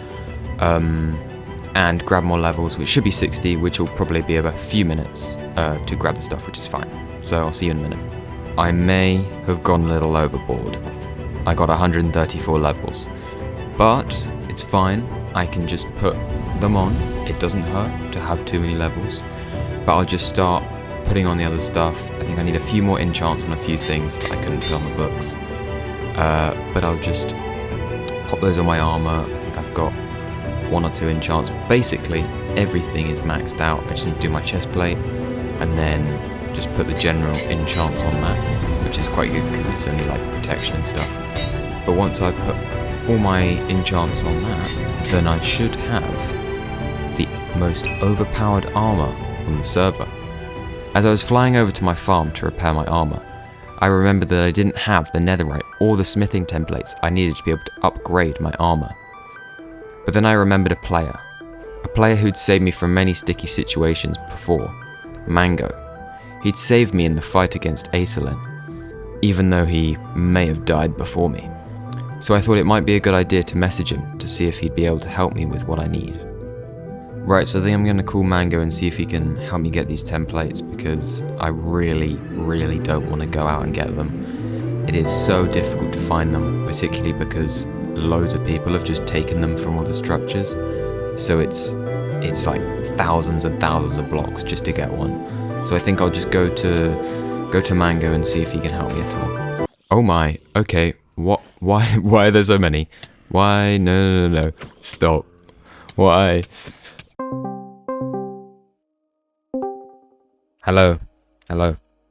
Speaker 2: and grab more levels, which should be 60, which will probably be about a few minutes to grab the stuff, which is fine. So I'll see you in a minute. I may have gone a little overboard. I got 134 levels, but it's fine. I can just put them on. It doesn't hurt to have too many levels, but I'll just start putting on the other stuff. I think I need a few more enchants and a few things that I couldn't put on the books, but I'll just pop those on my armor. I think I've got 1 or 2 enchants. Basically everything is maxed out. I just need to do my chest plate and then just put the general enchants on that, which is quite good because it's only like protection and stuff. But once I've put all my enchants on that, then I should have the most overpowered armor on the server. As I was flying over to my farm to repair my armor, I remembered that I didn't have the netherite or the smithing templates I needed to be able to upgrade my armor. But then I remembered a player who'd saved me from many sticky situations before, Mango. He'd saved me in the fight against Acerlin, even though he may have died before me. So I thought it might be a good idea to message him to see if he'd be able to help me with what I need. Right, so I think I'm going to call Mango and see if he can help me get these templates, because I really, really don't want to go out and get them. It is so difficult to find them, particularly because loads of people have just taken them from all the structures. So it's like thousands and thousands of blocks just to get one. So I think I'll just go to Mango and see if he can help me at all. Oh my, okay, what, why are there so many? Why, no, stop. Why? Hello.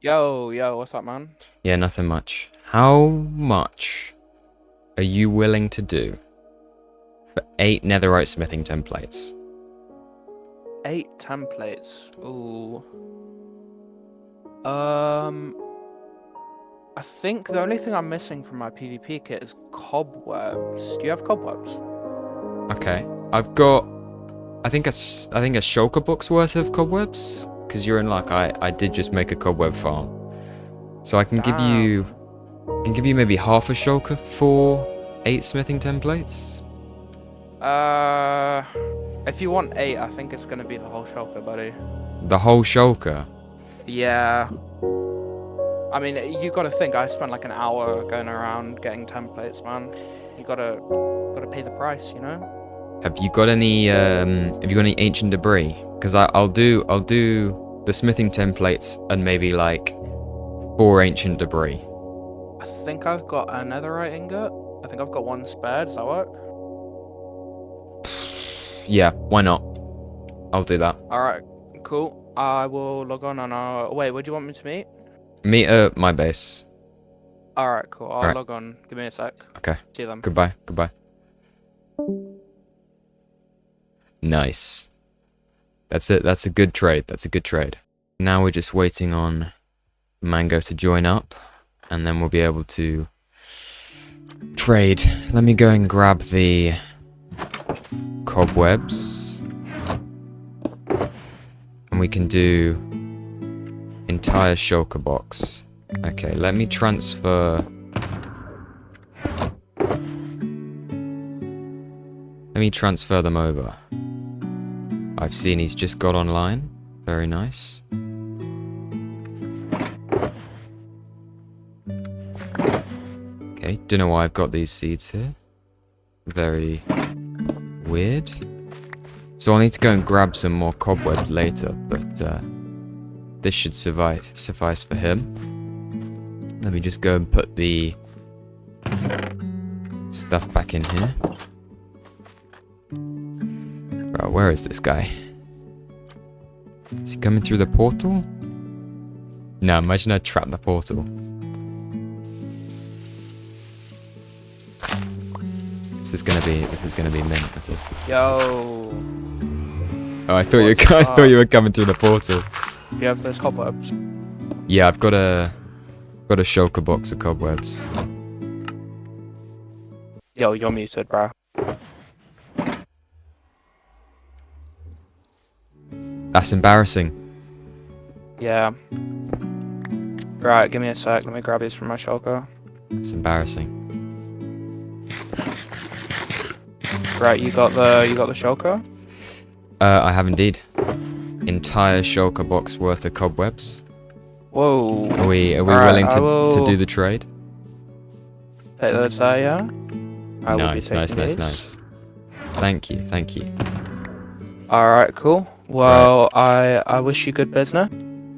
Speaker 3: Yo, what's up, man?
Speaker 2: Yeah, nothing much. How much are you willing to do for 8 netherite smithing templates?
Speaker 3: 8 templates. Ooh. I think the only thing I'm missing from my PvP kit is cobwebs. Do you have cobwebs?
Speaker 2: Okay, I've got, I think a shulker book's worth of cobwebs. Because you're in luck, I did just make a cobweb farm. So I can give you maybe half a shulker for 8 smithing templates.
Speaker 3: If you want 8, I think it's gonna be the whole shulker, buddy.
Speaker 2: The whole shulker?
Speaker 3: Yeah. I mean, you gotta think, I spent like an hour going around getting templates, man. You gotta pay the price, you know?
Speaker 2: Have you got any ancient debris? Because I'll do the smithing templates and maybe like 4 ancient debris.
Speaker 3: I think I've got a netherite ingot. I think I've got 1 spare. Does that work?
Speaker 2: Yeah, why not? I'll do that.
Speaker 3: Alright, cool. I will log on and I'll... Wait, where do you want me to meet?
Speaker 2: Meet at my base.
Speaker 3: Alright, cool. I'll log on. Give me a sec.
Speaker 2: Okay.
Speaker 3: See you then.
Speaker 2: Goodbye. Goodbye. Nice. That's it. That's a good trade. That's a good trade. Now we're just waiting on Mango to join up, and then we'll be able to trade. Let me go and grab the cobwebs, and we can do entire shulker box. Okay, let me transfer. Let me transfer them over. I've seen he's just got online. Very nice. Okay, don't know why I've got these seeds here. Very weird. So I'll need to go and grab some more cobwebs later, but this should suffice for him. Let me just go and put the stuff back in here. Bro, where is this guy? Is he coming through the portal? No, imagine I trap the portal. This is gonna be mint.
Speaker 3: Yo.
Speaker 2: Oh, I thought you were coming through the portal.
Speaker 3: Do you have those cobwebs?
Speaker 2: Yeah, I've got a shulker box of cobwebs.
Speaker 3: Yo, you're muted, bro.
Speaker 2: That's embarrassing.
Speaker 3: Yeah. Right, give me a sec. Let me grab these from my shulker.
Speaker 2: It's embarrassing.
Speaker 3: Right, you got the shulker?
Speaker 2: I have indeed. Entire shulker box worth of cobwebs.
Speaker 3: Whoa.
Speaker 2: Are we
Speaker 3: Alright,
Speaker 2: willing to do the trade?
Speaker 3: Take those there, yeah?
Speaker 2: Nice. Thank you.
Speaker 3: Alright, cool. Well, right. I wish you good business.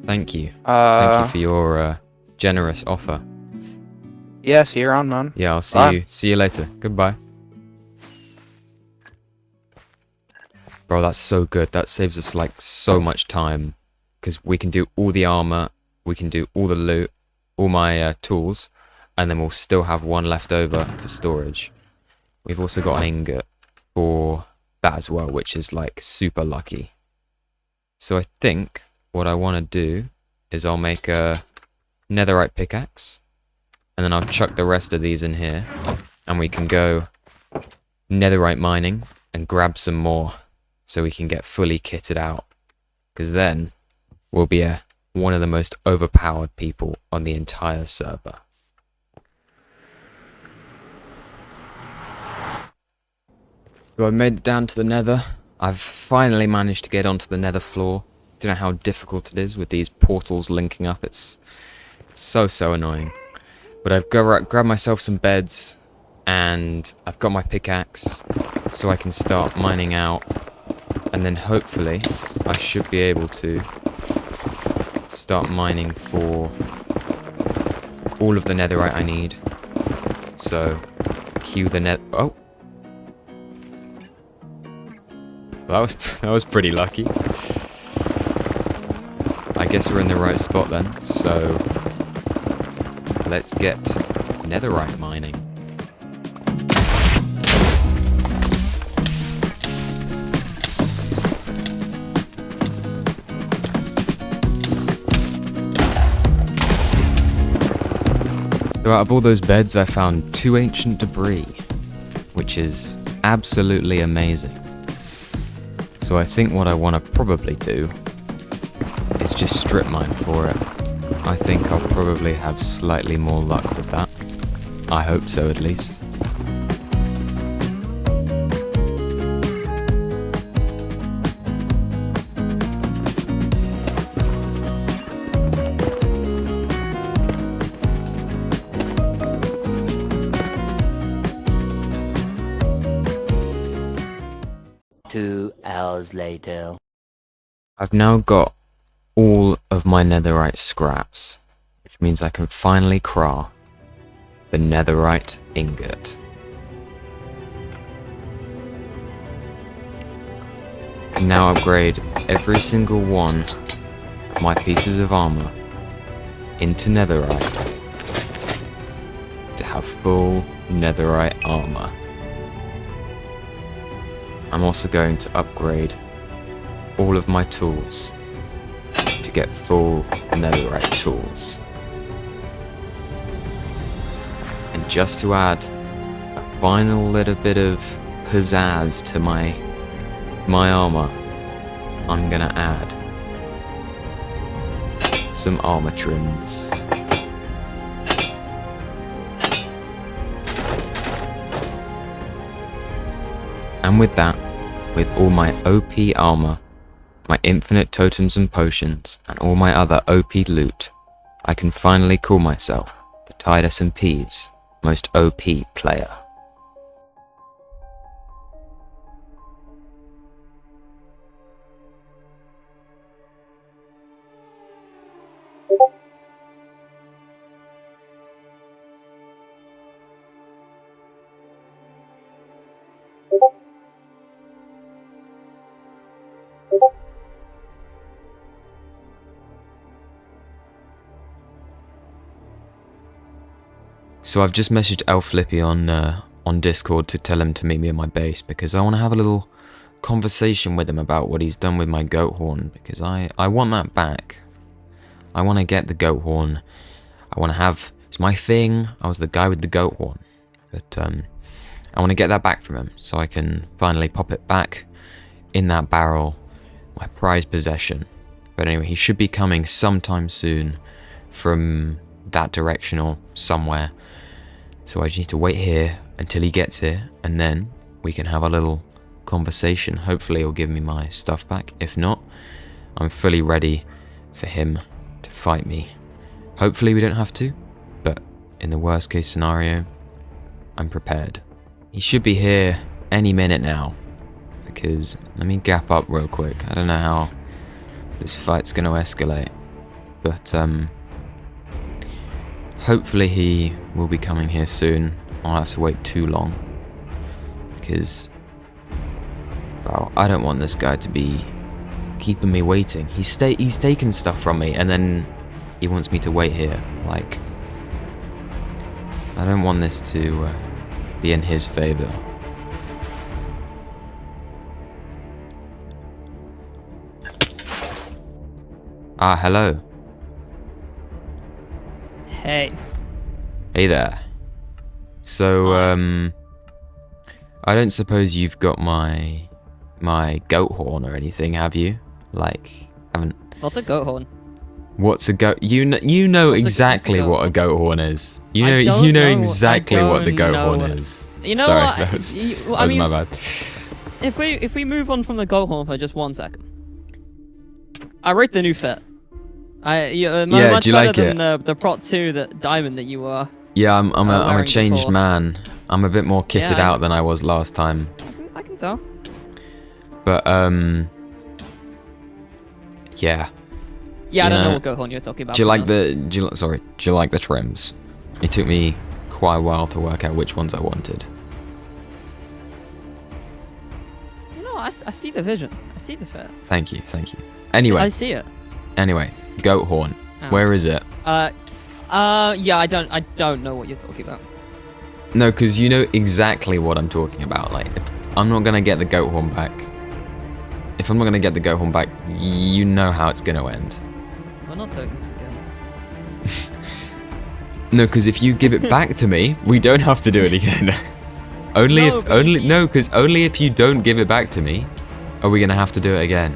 Speaker 2: Thank you. Thank you for your generous offer.
Speaker 3: Yeah, see you around, man.
Speaker 2: Yeah, I'll see you later. Goodbye. Bro, that's so good. That saves us like so much time, because we can do all the armor, we can do all the loot, all my tools, and then we'll still have 1 left over for storage. We've also got an ingot for that as well, which is like super lucky. So I think what I want to do is I'll make a netherite pickaxe, and then I'll chuck the rest of these in here, and we can go netherite mining and grab some more so we can get fully kitted out, because then we'll be one of the most overpowered people on the entire server. So I've made it down to the nether. I've finally managed to get onto the nether floor. Don't know how difficult it is with these portals linking up. It's so annoying. But I've grabbed myself some beds, and I've got my pickaxe, so I can start mining out. And then hopefully I should be able to start mining for all of the netherite I need. So cue the net. Oh, that was pretty lucky. I guess we're in the right spot then. So let's get netherite mining. So out of all those beds, I found 2 ancient debris, which is absolutely amazing. So I think what I want to probably do is just strip mine for it. I think I'll probably have slightly more luck with that. I hope so, at least.
Speaker 5: Hours later.
Speaker 2: I've now got all of my netherite scraps, which means I can finally craft the netherite ingot. I can now upgrade every single one of my pieces of armor into netherite to have full netherite armor. I'm also going to upgrade all of my tools to get full netherite tools. And just to add a final little bit of pizzazz to my armor, I'm gonna add some armor trims. And with that, with all my OP armor, my infinite totems and potions, and all my other OP loot, I can finally call myself the Tide SMP's most OP player. So I've just messaged Elf Flippy on Discord to tell him to meet me at my base, because I want to have a little conversation with him about what he's done with my goat horn, because I want that back. I want to get the goat horn. I want to have... It's my thing. I was the guy with the goat horn. But I want to get that back from him, so I can finally pop it back in that barrel, my prized possession. But anyway, he should be coming sometime soon from that direction or somewhere. So I just need to wait here until he gets here, and then we can have a little conversation. Hopefully he'll give me my stuff back. If not, I'm fully ready for him to fight me. Hopefully we don't have to, but in the worst case scenario, I'm prepared. He should be here any minute now, because let me gap up real quick. I don't know how this fight's going to escalate, but hopefully he will be coming here soon. I won't have to wait too long, because well, I don't want this guy to be keeping me waiting. He's taken stuff from me, and then he wants me to wait here. Like, I don't want this to be in his favor. Ah, hello.
Speaker 6: Hey.
Speaker 2: Hey there. So, I don't suppose you've got my goat horn or anything, have you? Like, haven't...
Speaker 6: What's a goat horn?
Speaker 2: What's a goat... You know exactly what a goat horn is. You know exactly what the goat horn is.
Speaker 6: You know
Speaker 2: Sorry,
Speaker 6: what?
Speaker 2: that was my bad.
Speaker 6: If we move on from the goat horn for just 1 second. I rate the new fit.
Speaker 2: Yeah,
Speaker 6: much
Speaker 2: do you
Speaker 6: better
Speaker 2: like
Speaker 6: than
Speaker 2: it?
Speaker 6: the Prot 2 diamond that you were.
Speaker 2: Yeah, I'm a changed
Speaker 6: before.
Speaker 2: man. I'm a bit more kitted
Speaker 6: Yeah,
Speaker 2: out than I was last time.
Speaker 6: I can tell.
Speaker 2: But yeah.
Speaker 6: Yeah, I don't know what goat horn you're talking about.
Speaker 2: Do you like the trims? It took me quite a while to work out which ones I wanted.
Speaker 6: No, I see the vision. I see the fit.
Speaker 2: Thank you. Anyway.
Speaker 6: I see it.
Speaker 2: Anyway, goat horn.
Speaker 6: Oh.
Speaker 2: Where is it?
Speaker 6: Yeah, I don't know what you're talking about.
Speaker 2: No, because you know exactly what I'm talking about. Like, if I'm not gonna get the goat horn back. If I'm not gonna get the goat horn back, you know how it's gonna end.
Speaker 6: We're not doing this again.
Speaker 2: No, because if you give it back to me, we don't have to do it again. Because only if you don't give it back to me, are we gonna have to do it again.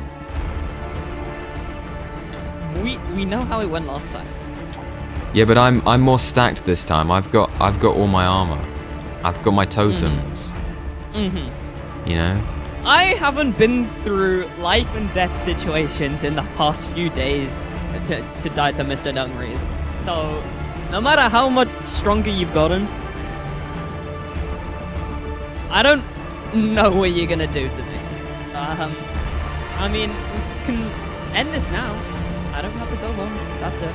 Speaker 6: We know how it went last time.
Speaker 2: Yeah, but I'm more stacked this time. I've got all my armor. I've got my totems. You know?
Speaker 6: I haven't been through life and death situations in the past few days to die to MrDungrees. So, no matter how much stronger you've gotten, I don't know what you're gonna do to me. I mean, we can end this now. I don't have to go home. That's it.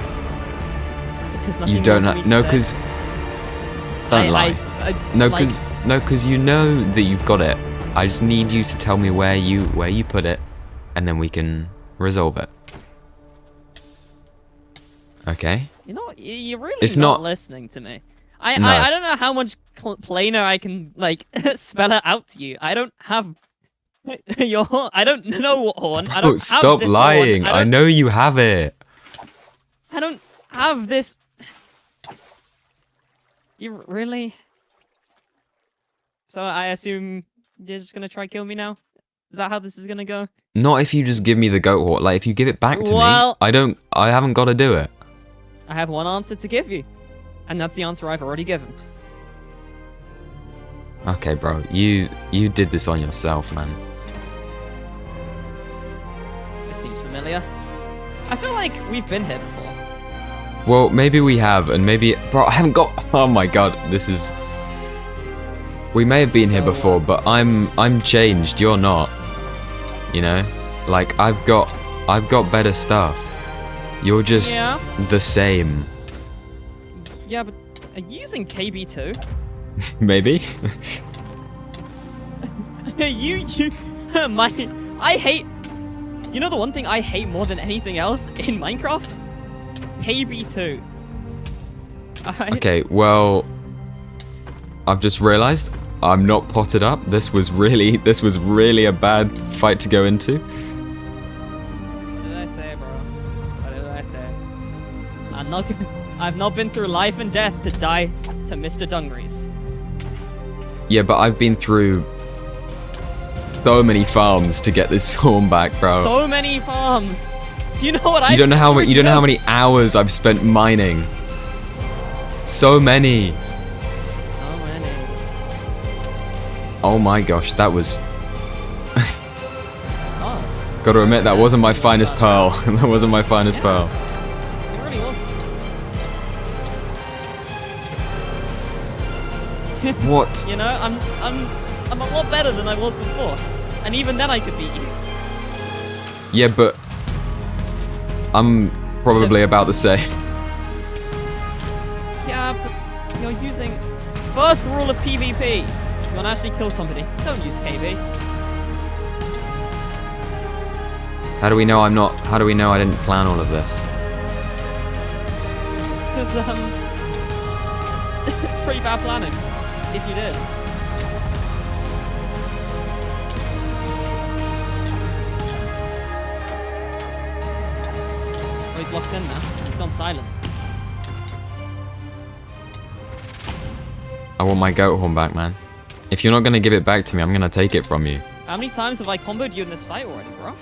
Speaker 6: Because nothing
Speaker 2: You don't
Speaker 6: more
Speaker 2: know.
Speaker 6: for me
Speaker 2: No,
Speaker 6: to say.
Speaker 2: because. Don't lie. No,
Speaker 6: like-
Speaker 2: because you know that you've got it. I just need you to tell me where you put it, and then we can resolve it. Okay?
Speaker 6: You know, you're really
Speaker 2: If
Speaker 6: not
Speaker 2: not-
Speaker 6: listening to me.
Speaker 2: No.
Speaker 6: I don't know how much plainer I can like spell it out to you. I don't have your horn. I don't know what horn. I don't have
Speaker 2: Stop
Speaker 6: this
Speaker 2: lying.
Speaker 6: Horn.
Speaker 2: I know you have it.
Speaker 6: I don't have this. You really? So I assume you're just gonna try kill me now? Is that how this is gonna go?
Speaker 2: Not if you just give me the goat horn. Like if you give it back to me,
Speaker 6: Well-
Speaker 2: I haven't got to do it.
Speaker 6: I have one answer to give you, and that's the answer I've already given.
Speaker 2: Okay, bro. You did this on yourself, man.
Speaker 6: This seems familiar. I feel like we've been here before.
Speaker 2: Well, maybe we have, and maybe... Bro, I haven't got... Oh my god, this is... We may have been here
Speaker 6: So,
Speaker 2: before, but I'm changed. You're not. You know? Like, I've got better stuff. You're just
Speaker 6: Yeah.
Speaker 2: the same.
Speaker 6: Yeah, but are you using KB2?
Speaker 2: Maybe?
Speaker 6: I hate... You know the one thing I hate more than anything else in Minecraft? KB2.
Speaker 2: Okay, well... I've just realized I'm not potted up. This was really a bad fight to go into.
Speaker 6: What did I say, bro? What did I say? I've not been through life and death to die to MrDungrees.
Speaker 2: Yeah, but I've been through so many farms to get this horn back, bro.
Speaker 6: So many farms. Do you know what
Speaker 2: You don't know how many hours I've spent mining. So many.
Speaker 6: So many.
Speaker 2: Oh my gosh, that was...
Speaker 6: Oh,
Speaker 2: Gotta admit, that wasn't my finest pearl. That wasn't my finest pearl.
Speaker 6: it really wasn't.
Speaker 2: What?
Speaker 6: You know, I'm a lot better than I was before, and even then I could beat you.
Speaker 2: Yeah, but... I'm probably about the same.
Speaker 6: Yeah, but you're using first rule of PvP. If you want to actually kill somebody, don't use KB.
Speaker 2: How do we know how do we know I didn't plan all of this?
Speaker 6: Because pretty bad planning. If you did. Oh, he's locked in now. He's gone silent.
Speaker 2: I want my goat horn back, man. If you're not gonna give it back to me, I'm gonna take it from you.
Speaker 6: How many times have I comboed you in this fight already, bro?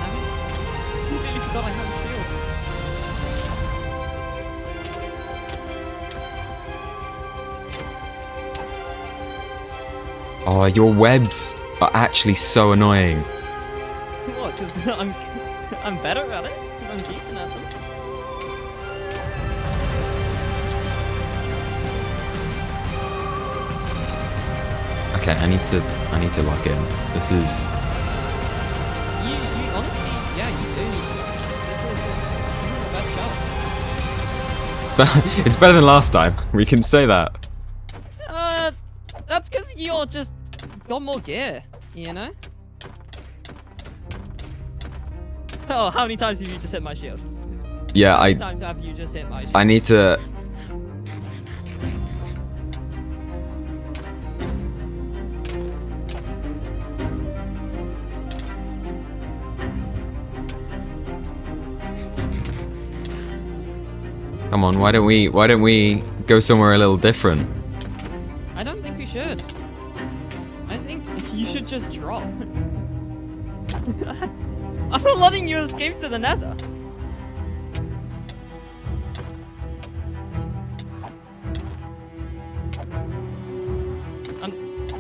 Speaker 6: I completely forgot I had a shield.
Speaker 2: Oh, your webs are actually so annoying.
Speaker 6: What? Because I'm better at it? Because I'm decent at them?
Speaker 2: Okay, I need to lock in. This is...
Speaker 6: You honestly, yeah, you do need to. This is a bad shot.
Speaker 2: It's better than last time. We can say that.
Speaker 6: That's because you're just got more gear, you know? Oh, how many times have you just hit my shield?
Speaker 2: Yeah,
Speaker 6: How many times have you just hit my shield?
Speaker 2: I need to... Come on, why don't we go somewhere a little different?
Speaker 6: I don't think we should. I think you should just drop. I'm not letting you escape to the Nether.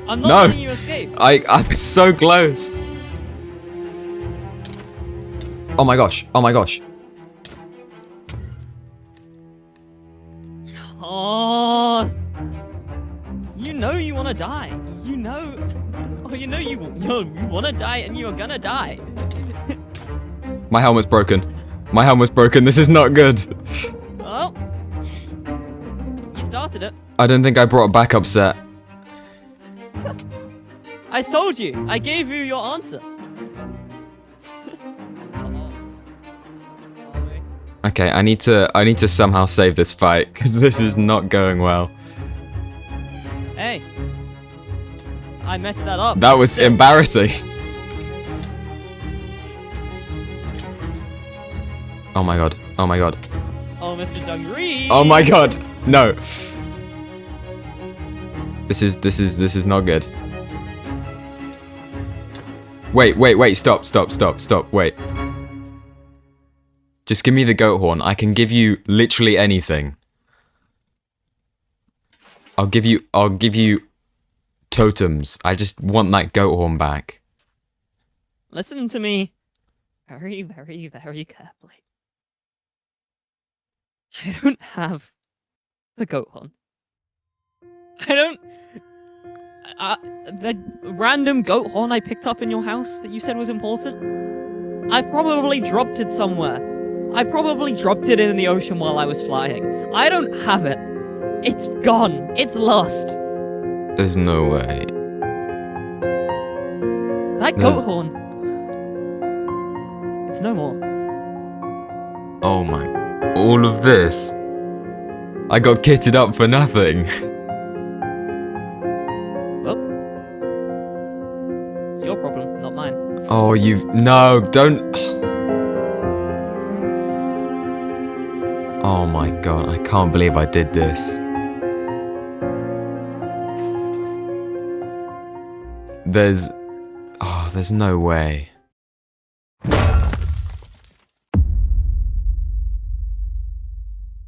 Speaker 6: I'm not
Speaker 2: No.
Speaker 6: letting you escape.
Speaker 2: I was so close. Oh my gosh. Oh my gosh.
Speaker 6: Oh, you know you want to die. You know, oh, you know you want to die, and you are gonna die.
Speaker 2: My helmet's broken. My helmet's broken. This is not good.
Speaker 6: Well, you started it.
Speaker 2: I don't think I brought a backup set.
Speaker 6: I told you. I gave you your answer.
Speaker 2: Okay, I need to somehow save this fight because this is not going well.
Speaker 6: Hey, I messed that up.
Speaker 2: That was embarrassing. Oh my god. Oh my god.
Speaker 6: Oh, MrDungrees.
Speaker 2: Oh my god. No. This is not good. Wait, stop, wait. Just give me the goat horn. I can give you literally anything. I'll give you totems. I just want that goat horn back.
Speaker 6: Listen to me very, very, very carefully. I don't have the goat horn. I don't... the random goat horn I picked up in your house that you said was important, I probably dropped it somewhere. I probably dropped it in the ocean while I was flying. I don't have it. It's gone. It's lost.
Speaker 2: There's no way.
Speaker 6: That goat horn. It's no more.
Speaker 2: Oh my... All of this? I got kitted up for nothing.
Speaker 6: Well, it's your problem, not mine.
Speaker 2: Oh, no, don't... Oh my god, I can't believe I did this. There's no way.